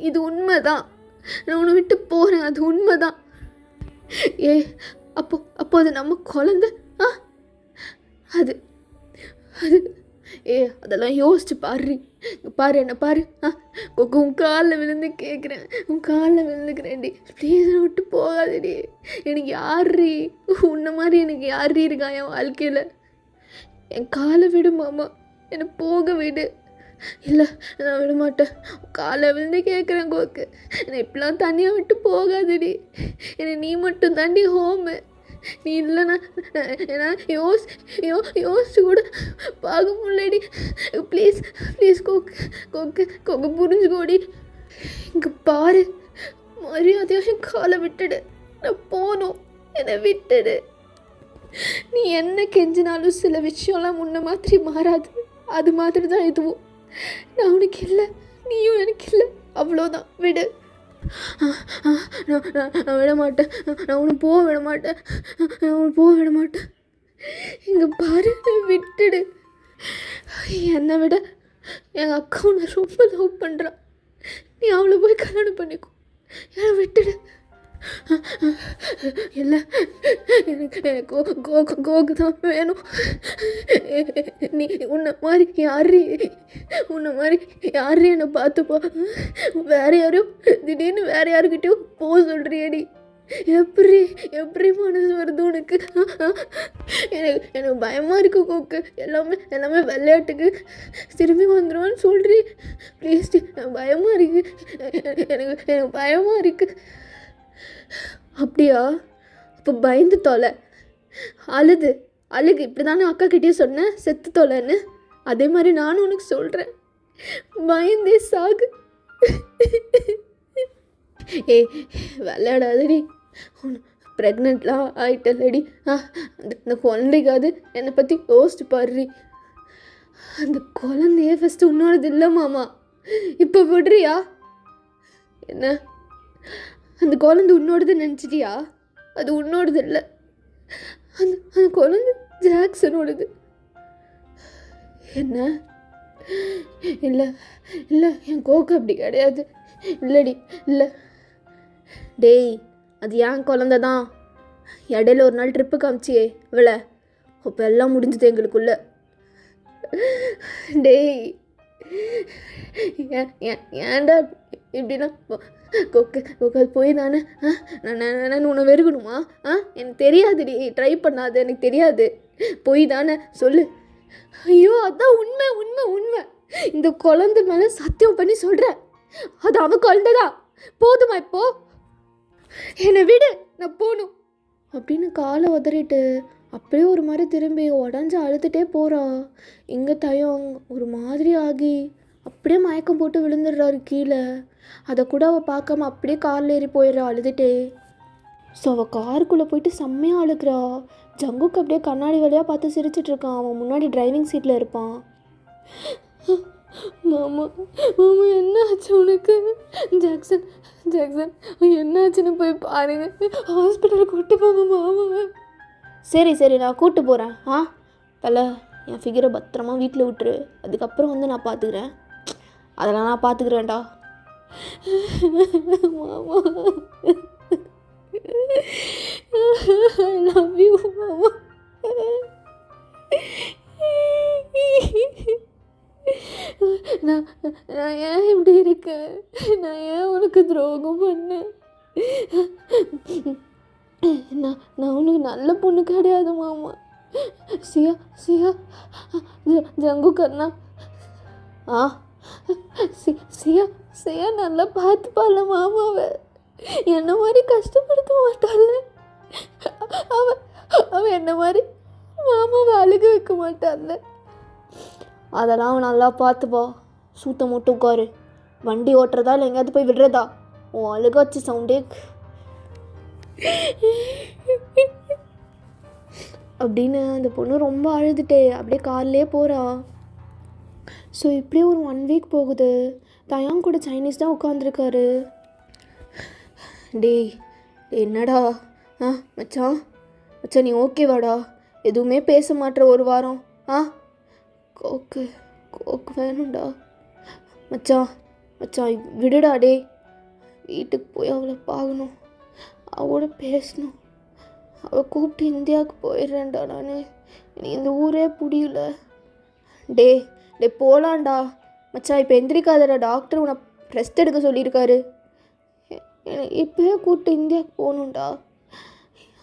இது உண்மைதான். நான் உன்னை விட்டு போகிறேன், அது உண்மைதான். அப்போ அது நம்ம குழந்தை. அது அது அதெல்லாம் யோசிச்சு பாரு. பாரு, என்ன பாரு. உன் காலில் விழுந்து கேட்குறேன், உன் காலில் விழுந்துக்கிறேன்டி. ப்ளீஸ் விட்டு போகாதடி. எனக்கு யார்ரி உன்ன மாதிரி எனக்கு யார்ரி இருக்கா என் வாழ்க்கையில்? என் காலை விடு மாமா, என்னை போக விடு. இல்லை, நான் விட மாட்டேன். காலை விழுந்து கேட்குறேன் கோக்கு. என்னை இப்படிலாம் தனியாக விட்டு போகாதடி. என்னை நீ மட்டும் தாண்டி ஹோமு. நீ இல்லைண்ணா ஏன்னா யோசிச்சு கூட பார்க்க முடியலடி. ப்ளீஸ் கோக்கு புரிஞ்சுக்கோடி. இங்கே பாரு, மரியாதையாக என் காலை விட்டுடு. நான் போகணும், என்னை விட்டுடு. நீ என்ன கெஞ்சினாலும் சில விஷயம்லாம் முன்ன மாதிரி மாறாது. அது மாதிரி தான் இதுவும். நான் உனக்கு இல்லை, நீயும் எனக்கு இல்லை, அவ்வளோதான். விடு. நான் விட மாட்டேன். நான் உன்னை போக விட மாட்டேன். இங்கே பாரு, விட்டுடு. என்னை விட எங்கள் அக்கா உன்னை ரொம்ப லவ் பண்ணுறான். நீ அவளை போய் கல்யாணம் பண்ணிக்கோ. என்னை விட்டுடு. இல்லை, எனக்கு கோக்கு தான் வேணும். நீ உன்னை மாதிரி யாரு என்னை பார்த்துப்பா. வேற யாரையும் திடீர்னு வேற யாருக்கிட்டையும் போக சொல்கிறியடி. எப்படி மனசு வருது உனக்கு? எனக்கு பயமாக இருக்கு கோக்கு. எல்லாமே விளையாட்டுக்கு திரும்பி வந்துடுவான்னு சொல்கிறீ. ப்ளீஸ், பயமாக இருக்கு. எனக்கு பயமாக இருக்கு. அப்படியா? அப்போ பயந்து தொலை. அழுகு. இப்படி தானே அக்கா கிட்டேயே சொன்னேன் செத்து தொலைன்னு. அதே மாதிரி நானும் உனக்கு சொல்கிறேன். பயந்தே சாகு. ஏய் விளையாடாதடி, ப்ரெக்னெண்ட்லாம் ஆகிட்டல்லடி. அந்த குழந்தைக்காவது என்னை பற்றி யோசிச்சு பாடுறி. அந்த குழந்தைய ஃபஸ்ட்டு உன்னோடது இல்லை மாமா, இப்போ விடுறியா? என்ன அந்த குழந்தை உன்னோடது நினச்சிட்டியா? அது உன்னோடது இல்லை, அந்த குழந்தை ஜாக்சனோடது. என்ன? இல்லை இல்லை, என் கோக்கு அப்படி கிடையாது. இல்லடி இல்லை. டேய் அது ஏன் குழந்த தான். இடையில ஒரு நாள் ட்ரிப்பு காமிச்சியே இவளை, அப்போ எல்லாம் முடிஞ்சது எங்களுக்குள்ள. டேய் ஏன்டா இப்படின்னா? கொக்கு கொக்கு அது போய் தானே நான் உன்னை வெறுக்கணுமா? எனக்கு தெரியாதுடி, ட்ரை பண்ணாது, எனக்கு தெரியாது. போய் தானே சொல்லு. ஐயோ அதான் உண்மை உண்மை உண்மை. இந்த குழந்தை மேலே சத்தியம் பண்ணி சொல்கிறேன், அது அவன் குழந்தைதான். போதுமா இப்போ? என்னை விடு, நான் போகணும் அப்படின்னு காலை உதறிட்டு அப்படியே ஒரு மாதிரி திரும்பி உடஞ்சி அழுதுகிட்டே போகிறா. இங்கே தயம் ஒரு மாதிரி ஆகி அப்படியே மயக்கம் போட்டு விழுந்துடுறாரு கீழே. அதை கூட அவள் பார்க்காம அப்படியே காரில் ஏறி போயிடுறா அழுதுகிட்டே. ஸோ அவள் காருக்குள்ளே போயிட்டு செம்மையாக அழுகிறா. ஜங்குக்கு அப்படியே கண்ணாடி வழியாக பார்த்து சிரிச்சிட்ருக்கான். அவன் முன்னாடி டிரைவிங் சீட்டில் இருப்பான். மாமா மாமா என்ன ஆச்சு உனக்கு? ஜாக்சன் ஜாக்சன் என்னாச்சுன்னு போய் பாருங்க, ஹாஸ்பிட்டலுக்கு கூப்பிட்டு போங்க மாமா. சரி சரி நான் கூப்பிட்டு போகிறேன். தலை என் ஃபிகரை பத்திரமா வீட்டில் விட்டுரு, அதுக்கப்புறம் வந்து நான் பார்த்துக்கிறேன். அதெல்லாம் நான் பார்த்துக்கிறேன்டா மாமா. I love you மாமா. நான் ஏன் இப்படி இருக்கேன்? நான் ஏன் உனக்கு துரோகம் பண்ணேன்? நான் உனக்கு நல்ல பொண்ணு கிடையாது மாமா. சியா சியா ஜங்கு கண்ணா. சியா சியா நல்லா பார்த்துப்பால மாமாவை, என்ன மாதிரி கஷ்டப்படுத்த மாட்டாள். அவன் என்ன மாதிரி மாமாவை அழுக வைக்க மாட்டாள். அதெல்லாம் அவன் நல்லா பார்த்துப்பா. சூத்த மட்டும் உட்காரு. வண்டி ஓட்டுறதா இல்லை எங்கேயாவது போய் விடுறதா? உன் அழுக வச்சு சவுண்டே அப்படின்னு அந்த பொண்ணு ரொம்ப அழுதுட்டே அப்படியே கார்லேயே போகிறா. ஸோ இப்படியே ஒரு 1 வீக் போகுது. தயாங் கூட சைனீஸ் தான் உட்காந்துருக்காரு. டேய் என்னடா? மச்சான் மச்சான் நீ ஓகேவாடா? எதுவுமே பேச மாட்டேற ஒரு வாரம். கோக்கு கோக்கு வேணும்டா மச்சான். மச்சான் விடுடா. டே வீட்டுக்கு போய் அவளை பார்க்கணும், அவளோட பேசணும். அவள் கூப்பிட்டு இந்தியாவுக்கு போயிடுறேன்டா நான். நீ இந்த ஊரே பிடிக்கல. டே டே போகலான்டா மச்சான். இப்போ எந்திரிக்காதடா, டாக்டர் உன்னை ரெஸ்ட் எடுக்க சொல்லியிருக்காரு. எனக்கு இப்போயே கூப்பிட்டு இந்தியாவுக்கு போகணுண்டா.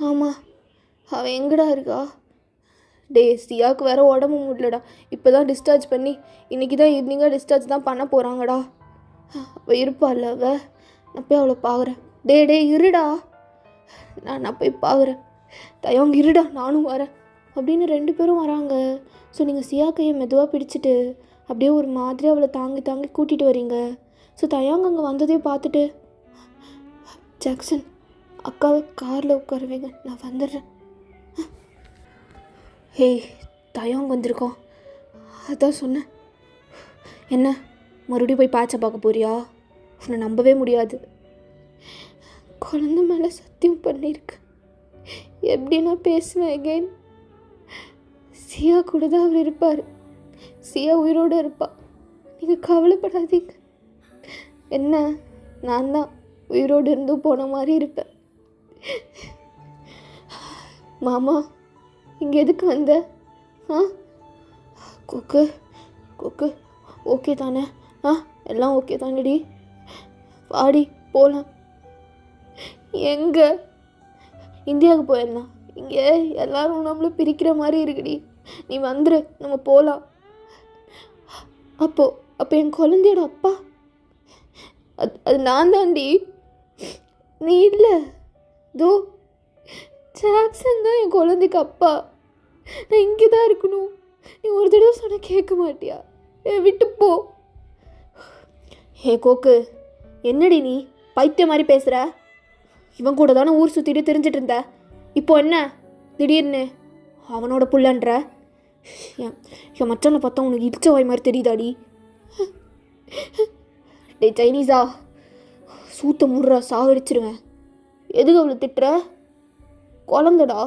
ஆமாம் அவள் எங்கடா இருக்கா? டே சியாவுக்கு வேறு உடம்பு முடியலடா. இப்போ தான் டிஸ்சார்ஜ் பண்ணி இன்றைக்கி தான் ஈவினிங்காக டிஸ்சார்ஜ் தான் பண்ண போகிறாங்கடா. அவள் இருப்பாள் அவள். நான் போய் அவளை பார்க்குறேன். டே இருடா, நான் போய் பார்க்குறேன். தயவங்க இருடா, நானும் வரேன் அப்படின்னு 2 பேரும் வராங்க. ஸோ நீங்கள் சியா கையை மெதுவாக பிடிச்சிட்டு அப்படியே ஒரு மாதிரி அவளை தாங்கி தாங்கி கூட்டிகிட்டு வரீங்க. ஸோ தயாங்க அங்கே வந்ததே பார்த்துட்டு, ஜாக்சன் அக்காவை காரில் உட்கார வைங்க, நான் வந்துடுறேன். ஹேய் தயாங் வந்திருக்கோம். அதான் சொன்னேன். என்ன மறுபடியும் போய் பாய்ச்ச பார்க்க போறியா? உன்னை நம்பவே முடியாது. குழந்தை மேலே சத்தியம் பண்ணியிருக்கு. எப்படி நான் பேசுவேன் எகெயின்? சியா கூட தான் அவர் இருப்பார். சியா உயிரோடு இருப்பா. நீங்கள் கவலைப்படாதீங்க. என்ன நான் தான் உயிரோடு இருந்தும் போன மாதிரி இருப்பேன். மாமா இங்கே எதுக்கு வந்த? கொக்கு கொக்கு ஓகே தானே? எல்லாம் ஓகே தானேடி? வாடி போகலாம். எங்கே? இந்தியாவுக்கு போயிடலாம். இங்கே எல்லோரும் நம்மள பிரிக்கிற மாதிரி இருக்குடி. நீ வந்துரு, நம்ம போகலாம். அப்போ என் குழந்தையோட அப்பா அது நான் தாண்டி, நீ இல்லை. தோ ஜாக்சன் தான் என் குழந்தைக்கு அப்பா. நான் இங்கே தான் இருக்கணும். நீ ஒரு தடவை சொன்ன கேட்க மாட்டியா? விட்டு போ. ஹே கோக்கு, என்னடி நீ பைத்தியம் மாதிரி பேசுகிற? இவன் கூட தானே ஊர் சுற்றிட்டு தெரிஞ்சிட்டு இருந்த, இப்போ என்ன திடீர்னு அவனோட புள்ளன்ற? என் மச்சானை பார்த்தா உனக்கு இடிச்ச வாய் மாதிரி தெரியுதாடி? டே சைனீஸா, சூத்த முடுறா, சாகடிச்சிருவேன். எதுக்கு அவளை திட்டுற? குழந்தடா,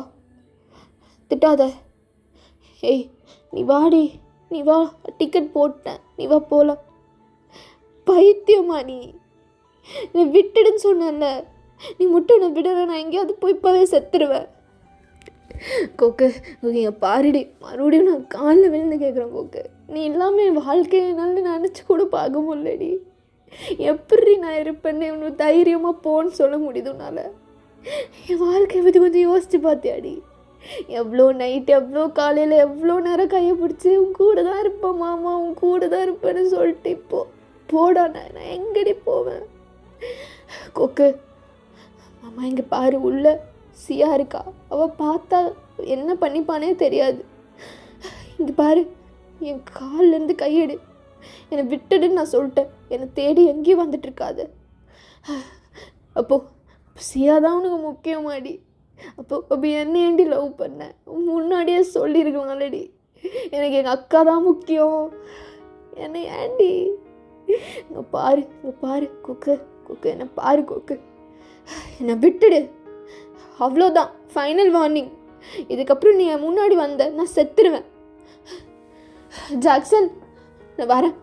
திட்டாத. ஏய் நீ வாடி, நீ வா, டிக்கெட் போட்டேன், நீ வா போகலாம். பைத்தியமா நீ விட்டுடுன்னு சொன்னல, நீ மட்டும் நான் விடுறேன், நான் எங்கேயாவது போய் இப்போவே செத்துருவேன். கோக்கு இங்கே பாருடி, மறுபடியும் நான் காலில் விழுந்து கேட்குறேன் கோக்கு, நீ இல்லாமல் என் வாழ்க்கையை என்னால் நினச்சி கூட பார்க்க முடியலடி. எப்படி நான் இருப்பேன்னு இவனுக்கு தைரியமாக போன்னு சொல்ல முடியுது உன்னால்? என் வாழ்க்கையை பற்றி கொஞ்சம் யோசிச்சு பார்த்தியாடி? எவ்வளோ நைட்டு, எவ்வளோ காலையில், எவ்வளோ நேரம் கையை பிடிச்சி உன் கூட தான் இருப்பேன் மாமா, உன் கூட தான் இருப்பேன்னு சொல்லிட்டு இப்போ போடா, நான் எங்கடி போவேன்? கோக்கு மாமா இங்கே பாரு, உள்ள சியா இருக்கா, அவள் பார்த்தா என்ன பண்ணிப்பானே தெரியாது. இங்கே பாரு, என் கால்லேருந்து கையெடு, என்னை விட்டுடுன்னு நான் சொல்லிட்டேன். என்னை தேடி எங்கேயும் வந்துட்டுருக்காது. அப்போது சியா தான் உனக்கு முக்கியமாடி. அப்போ என்ன ஏண்டி லவ் பண்ண? முன்னாடியே சொல்லியிருக்கலாம்லடி, எனக்கு எங்கள் அக்கா தான் முக்கியம். என்னை ஏண்டி? இங்கே பாரு, இங்கே பாரு கொக்கு, கொக்கு என்னை பாரு கொக்கு, என்னை விட்டுடு, அவ்வளோதான், ஃபைனல் வார்னிங். இதுக்கப்புறம் நீ முன்னாடி வந்த நான் செத்துருவேன். ஜாக்சன் நான் வரேன்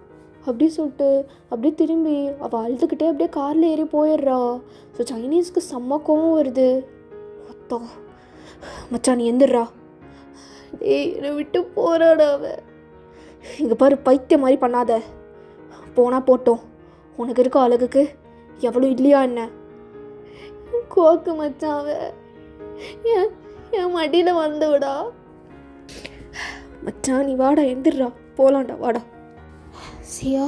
அப்படி சொல்லிட்டு அப்படியே திரும்பி அவள் அழுதுகிட்டே அப்படியே காரில் ஏறி போயிடுறா. ஸோ சைனீஸ்க்கு செம்ம கோவம் வருது. மொத்தோ மச்சான் நீ எந்திரா, ஏய் என்னை விட்டு போறாடா அவ. இங்கே பாரு, பைத்தியம் மாதிரி பண்ணாத, போனால் போட்டோம், உனக்கு இருக்க அழகுக்கு எவ்வளோ இல்லையா என்ன? கோக்கு மச்சான் அவ என் மடியில் வந்து விடா. மச்சான் நீ வாடா, எந்திரா, போகலாண்டா, வாடா. சியா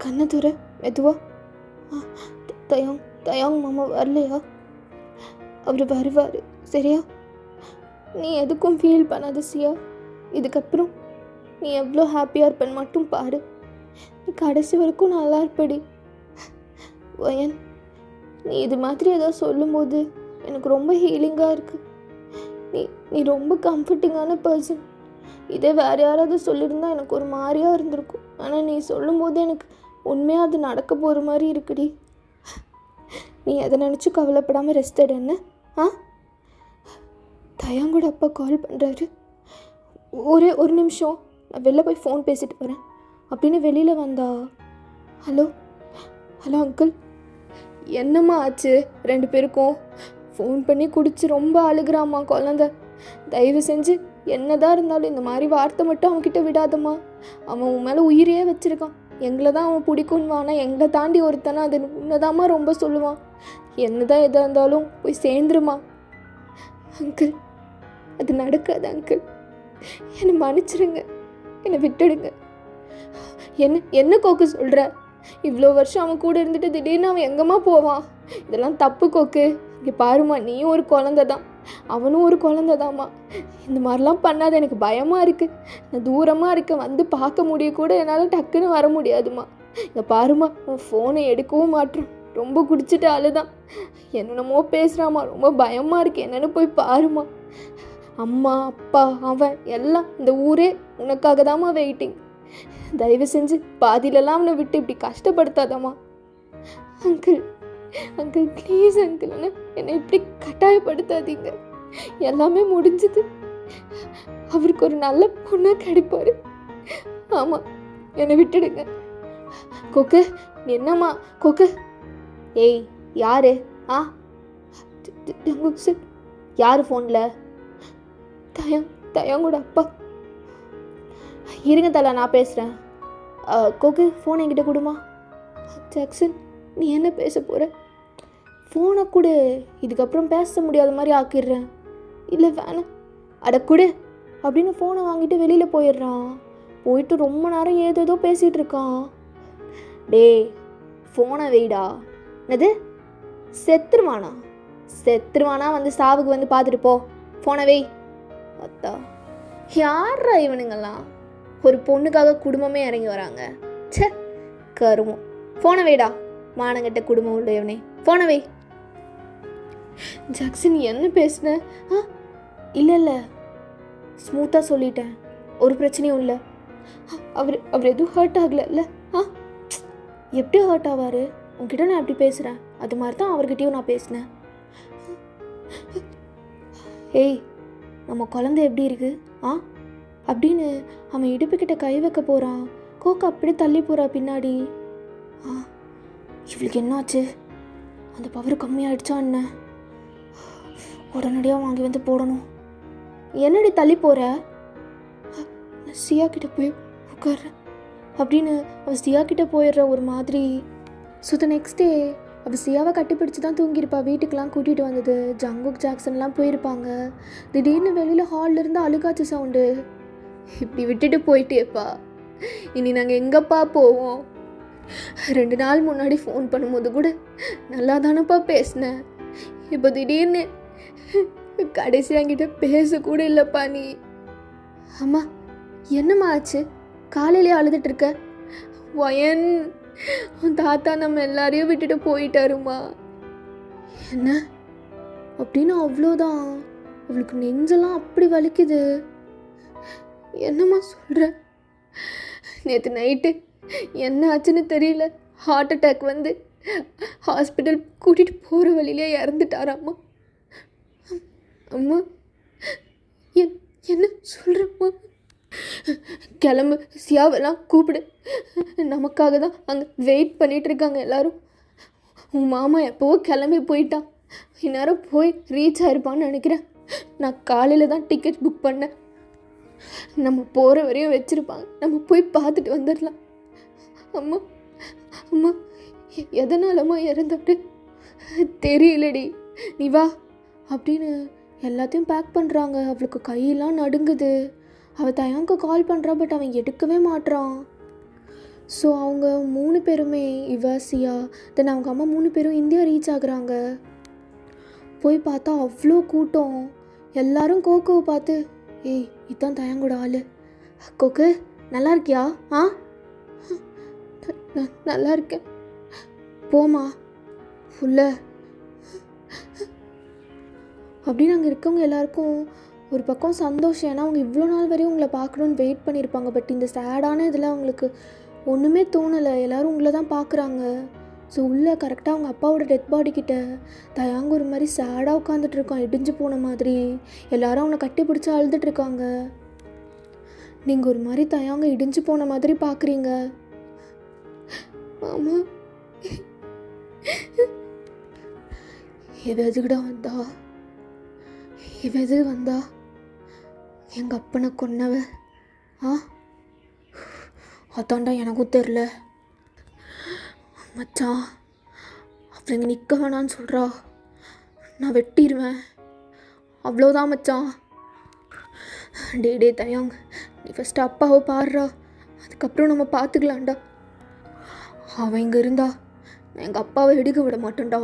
கண்ணை தூர மெதுவா. தயாங் மாமா வரலையா? அவர் வருவார் சரியா? நீ எதுக்கும் ஃபீல் பண்ணாத சியா, இதுக்கப்புறம் நீ எவ்வளோ ஹாப்பியாக இருப்பேன்னு மட்டும் பாரு. நீ கடைசி வரைக்கும் நல்லா இருப்படி. வயன் நீ இது மாதிரி ஏதாவது சொல்லும்போது எனக்கு ரொம்ப ஹீலிங்காக இருக்குது. நீ ரொம்ப கம்ஃபர்டிங்கான பர்சன். இதே வேறு யாராவது சொல்லியிருந்தா எனக்கு ஒரு மாதிரியாக இருந்திருக்கும். ஆனால் நீ சொல்லும்போது எனக்கு உண்மையாக அது நடக்க போகிற மாதிரி இருக்குடி. நீ எதை நினச்சி கவலைப்படாமல் ரெஸ்ட் எடு. என்ன தயாங்கூட அப்பா கால் பண்ணுறாரு, ஒரு நிமிஷம் நான் வெளில போய் ஃபோன் பேசிட்டு வரேன் அப்படின்னு வெளியில் வந்தா. ஹலோ அங்கிள், என்னம்மா ஆச்சு ரெண்டு பேருக்கும்? ஃபோன் பண்ணி குடிச்சு ரொம்ப அழுகிறாம்மா குழந்த. தயவு செஞ்சு என்னதான் இருந்தாலும் இந்த மாதிரி வார்த்தை மட்டும் அவன்கிட்ட விடாதம்மா. அவன் உன் மேலே உயிரையே வச்சுருக்கான். எங்களை தான் அவன் பிடிக்கும்வானா, எங்களை தாண்டி ஒருத்தனா அது உன்னதாம்மா ரொம்ப சொல்லுவான். என்னதான் எதாக இருந்தாலும் போய் சேர்ந்துருமா. அங்கிள் அது நடக்காது அங்கிள், என்னை மன்னிச்சிருங்க, என்னை விட்டுடுங்க. என்ன கோக்கு சொல்கிற? இவ்வளோ வருஷம் அவன் கூட இருந்துட்டு திடீர்னு அவன் எங்கம்மா போவான்? இதெல்லாம் தப்பு கோக்கு. இங்கே பாருமா, நீயும் ஒரு குழந்தை தான், அவனும் ஒரு குழந்தை தான்மா. இந்த மாதிரிலாம் பண்ணாத, எனக்கு பயமாக இருக்குது. நான் தூரமாக இருக்கேன், வந்து பார்க்க முடிய கூட என்னால் டக்குன்னு வர முடியாதுமா. இங்கே பாருமா, உன் ஃபோனை எடுக்கவும் மாட்டேன், ரொம்ப குடிச்சிட்டு அழுதான், என்னென்னமோ பேசுகிறாம்மா, ரொம்ப பயமாக இருக்குது, என்னென்னு போய் பாருமா. அம்மா அப்பா அவன் எல்லாம் இந்த ஊரே உனக்காக தாம்மா வெயிட்டிங். தயவு செஞ்சு பாதியிலலாம் அவனை விட்டு இப்படி கஷ்டப்படுத்தாதம்மா. அங்கிள் ப்ளீஸ் அங்கிள், என்னை இப்படி கட்டாயப்படுத்தாதீங்க. எல்லாமே முடிஞ்சது, அவருக்கு ஒரு நல்ல பொண்ணாக கிடைப்பாரு. ஆமாம், என்னை விட்டுடுங்க. கொக்கு என்னம்மா கொக்கு? ஏய் யாரு? யார் ஃபோனில்? தயாங்கூட அப்பா. இருங்க தலை, நான் பேசுகிறேன். கொக்கு ஃபோன் என்கிட்ட கொடுமா. ஜாக்சன் நீ என்ன பேச போகிற? ஃபோனை கொடு, இதுக்கப்புறம் பேச முடியாத மாதிரி ஆக்கிடுறேன். இல்லை வேணாம். அட கொடு அப்படின்னு ஃபோனை வாங்கிட்டு வெளியில் போயிடுறான். போயிட்டு ரொம்ப நேரம் ஏதேதோ பேசிகிட்டு இருக்கான். டே ஃபோனை வெயிடா. என்னது செத்துருவானா வந்து சாவுக்கு வந்து பார்த்துட்டு போ, ஃபோனை வெய். அத்தா யாரா இவனுங்கெல்லாம்? ஒரு பொண்ணுக்காக குடும்பமே இறங்கி வராங்க. ச்சே கருமம். ஃபோனை வைடா, மானங்கட்ட குடும்பம் உடையவனே, ஃபோனை வை. ஜாக்சன் என்ன பேசுன? இல்லை ஸ்மூத்தாக சொல்லிட்டேன், ஒரு பிரச்சனையும் இல்லை. அவர் எதுவும் ஹர்ட் ஆகலைல்ல? எப்படி ஹர்ட் ஆவார்? உங்ககிட்ட நான் எப்படி பேசுகிறேன் அது மாதிரி தான் அவர்கிட்டயும் நான் பேசினேன். ஏய், நம்ம குழந்தை எப்படி இருக்கு அப்படின்னு அவன் இடுப்புக்கிட்ட கை வைக்க போகிறான். கோக்கா அப்படியே தள்ளி போகிறா பின்னாடி. இவளுக்கு என்னாச்சு? அந்த பவர் கம்மியாயிடுச்சா என்ன? உடனடியாக வாங்கி வந்து போடணும். என்னடி தள்ளி போகிற? சியா கிட்ட போய் உட்கார அப்படின்னு அவள் சியா கிட்ட போயிடுற ஒரு மாதிரி. ஸோ த நெக்ஸ்ட் டே அவள் சியாவை கட்டிப்பிடிச்சு தான் தூங்கியிருப்பா. வீட்டுக்கெலாம் கூட்டிகிட்டு வந்தது ஜங்குக் ஜாக்சன்லாம் போயிருப்பாங்க. திடீர்னு வெளியில் ஹாலிலேருந்து அழுகாச்சு சவுண்டு. இப்படி விட்டுட்டு போயிட்டேப்பா, இனி நாங்கள் எங்கப்பா போவோம்? 2 நாள் முன்னாடி ஃபோன் பண்ணும்போது கூட நல்லா தானப்பா பேசினேன். இப்போ திடீர்னு கடைசி என்கிட்ட பேசக்கூட இல்லைப்பா நீ. அம்மா என்னம்மா ஆச்சு? காலையிலே அழுதுட்டு இருக்க? வயன் உன் தாத்தா நம்ம எல்லாரையும் விட்டுட்டு போயிட்டாருமா. என்ன அப்படின்னு அவ்வளோதான். அவளுக்கு நெஞ்செல்லாம் அப்படி வலிக்குது. என்னம்மா சொல்கிற? நேற்று நைட்டு என்ன ஆச்சுன்னு தெரியல, ஹார்ட் அட்டாக் வந்து ஹாஸ்பிட்டல் கூட்டிகிட்டு போகிற வழியிலே இறந்துட்டாராம்மா. அம்மா என்ன சொல்கிறம்மா? கிளம்பு, சியாவெல்லாம் கூப்பிடு, நமக்காக தான் அங்கே வெயிட் பண்ணிகிட்டு இருக்காங்க எல்லாரும். உன் மாமா எப்போவோ கிளம்பி போயிட்டான், இந்நேரம் போய் ரீச் ஆயிருப்பான்னு நினைக்கிறேன். நான் காலையில் தான் டிக்கெட் புக் பண்ணேன். நம்ம போகிற வரையும் வச்சுருப்பாங்க, நம்ம போய் பார்த்துட்டு வந்துடலாம். அம்மா அம்மா எதனாலம்மா இறந்துட்டு தெரியலடி, நீ வா அப்படின்னு எல்லாத்தையும் பேக் பண்ணுறாங்க. அவளுக்கு கையெல்லாம் நடுங்குது. அவள் தயாங்க கால் பண்ணுறா, பட் அவன் எடுக்கவே மாட்றான். ஸோ அவங்க 3 பேருமே, இவ சியா தென் அவங்க அம்மா 3 பேரும் இந்தியா ரீச் ஆகுறாங்க. போய் பார்த்தா அவ்வளோ கூட்டம். எல்லாரும் கோகோவை பார்த்து, ஏய் இதுதான் தயாங்கோட ஆள், கோக்கு நல்லா இருக்கியா? நல்லா இருக்கேன், போமா உள்ள அப்படின்னு. அங்கே இருக்கவங்க எல்லாருக்கும் ஒரு பக்கம் சந்தோஷம், ஏன்னா அவங்க இவ்வளோ நாள் வரையும் உங்களை பார்க்கணுன்னு வெயிட் பண்ணியிருப்பாங்க. பட் இந்த சேடான இதில் அவங்களுக்கு ஒன்றுமே தோணலை. எல்லோரும் உங்களை தான் பார்க்குறாங்க. ஸோ உள்ளே கரெக்டாக அவங்க அப்பாவோட டெத் பாடி கிட்ட தயாங்க ஒரு மாதிரி சேடாக உட்காந்துட்ருக்கான், இடிஞ்சு போன மாதிரி. எல்லாரும் அவனை கட்டி பிடிச்சி அழுதுட்ருக்காங்க. நீங்கள் ஒரு மாதிரி தயாங்க இடிஞ்சு போன மாதிரி பார்க்குறீங்க. ஆமா, இவ எதுக்கிட்ட வந்தா? இவ எது வந்தா? எங்கள் அப்பனை கொன்னவ. அதான்டா எனக்கும் தெரில மச்சான். அப்புறம் இங்கே நிற்க வேணான்னு சொல்கிறா, நான் வெட்டிடுவேன். அவ்வளோதான் மச்சான். டே தயாங், நீ ஃபஸ்ட்டு அப்பாவை பாடுறா, அதுக்கப்புறம் நம்ம பார்த்துக்கலாம்டா. அவன் இங்கே இருந்தா நான் எங்கள் அப்பாவை எடுக்க விட மாட்டேன்டா.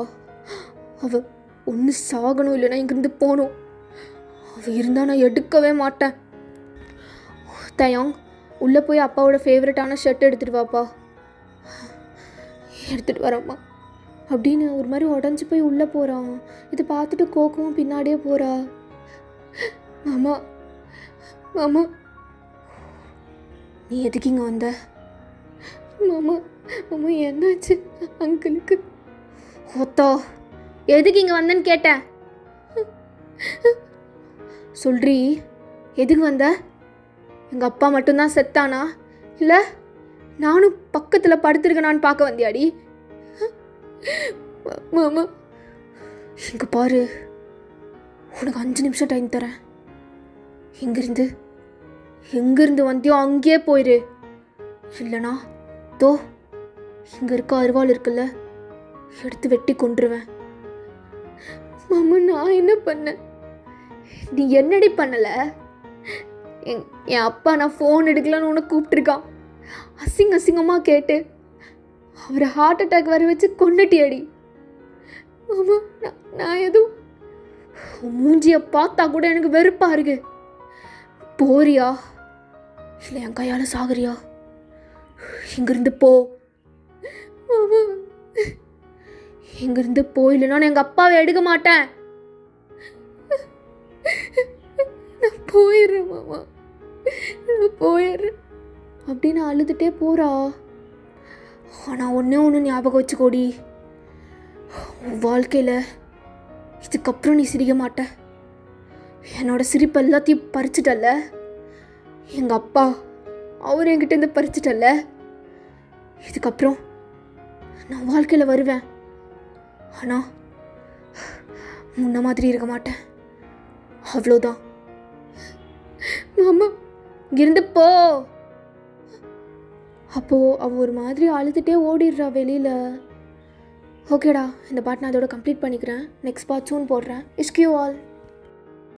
அவள் ஒன்று சாகணும், இல்லைன்னா இங்கேருந்து போகணும். அவள் இருந்தால் நான் எடுக்கவே மாட்டேன். தயாங், உள்ளே போய் அப்பாவோட ஃபேவரட்டான ஷர்ட் எடுத்துகிட்டு வாப்பா. எடுத்துகிட்டு வரம்மா அப்படின்னு ஒரு மாதிரி உடஞ்சி போய் உள்ளே போகிறான். இதை பார்த்துட்டு கோக்கவும் பின்னாடியே போகிறா. மாமா மாமா நீ எதுக்கு இங்கே வந்த? மாமா மாமா என்னாச்சு அங்கிளுக்கு? ஓத்தா எதுக்கு இங்கே வந்தேன்னு கேட்டேன். சொல்றி, எதுக்கு வந்த? எங்கள் அப்பா மட்டும்தான் செத்தானா, இல்லை நானும் பக்கத்தில் படுத்துருக்கேனான்னு பார்க்க வந்தியாடி? மாமா இங்கே பாரு, உனக்கு 5 நிமிஷம் டைம் தரேன். எங்கேருந்து வந்தியோ அங்கேயே போயிரு, இல்லைனா தோ இங்கே இருக்க அருவாள் இருக்குல்ல, எடுத்து வெட்டி கொண்டுருவேன். மாமா நான் என்ன பண்ணேன்? நீ என்னடி பண்ணலை? என் அப்பா நான் ஃபோன் எடுக்கலான்னு உனக்கு கூப்பிட்டுருக்கான். அசிங்கமாக கேட்டு அவரை ஹார்ட் அட்டாக் வர வச்சு கொண்டுட்டியாடி. ஆமா, நான் எதுவும் மூஞ்சியை பார்த்தா கூட எனக்கு வெறுப்பாக இருக்கு. போறியா இல்லை என் கையால் சாகுறியா? இங்கிருந்து போ. இங்கிருந்து போயிடலன்னா நான் எங்கள் அப்பாவை எடுக்க மாட்டேன். நான் போயிடுறேன் மாமா, நான் போயிடுறேன் அப்படின்னு அழுதுகிட்டே போகிறா. ஆனால் ஒன்று ஞாபகம் வச்சுக்கோடி, உன் வாழ்க்கையில் இதுக்கப்புறம் நீ சிரிக்க மாட்ட. என்னோட சிரிப்பு எல்லாத்தையும் பறிச்சிட்டல்ல, எங்கள் அப்பா அவர் என்கிட்டேருந்து பறிச்சிட்டல்ல. இதுக்கப்புறம் நான் வாழ்க்கையில் வருவேன், ஆனால் முன்ன மாதிரி இருக்க மாட்டேன், அவ்வளோதான். மாமா இங்கிருந்து போ. அப்போது அவள் ஒரு மாதிரி அழுதுகிட்டே ஓடிடுறா வெளியில். ஓகேடா, இந்த பாட்டு நான் அதோட கம்ப்ளீட் பண்ணிக்கிறேன். நெக்ஸ்ட் பார்ட் சூன் போடுறேன். இஸ்கியூ ஆல்.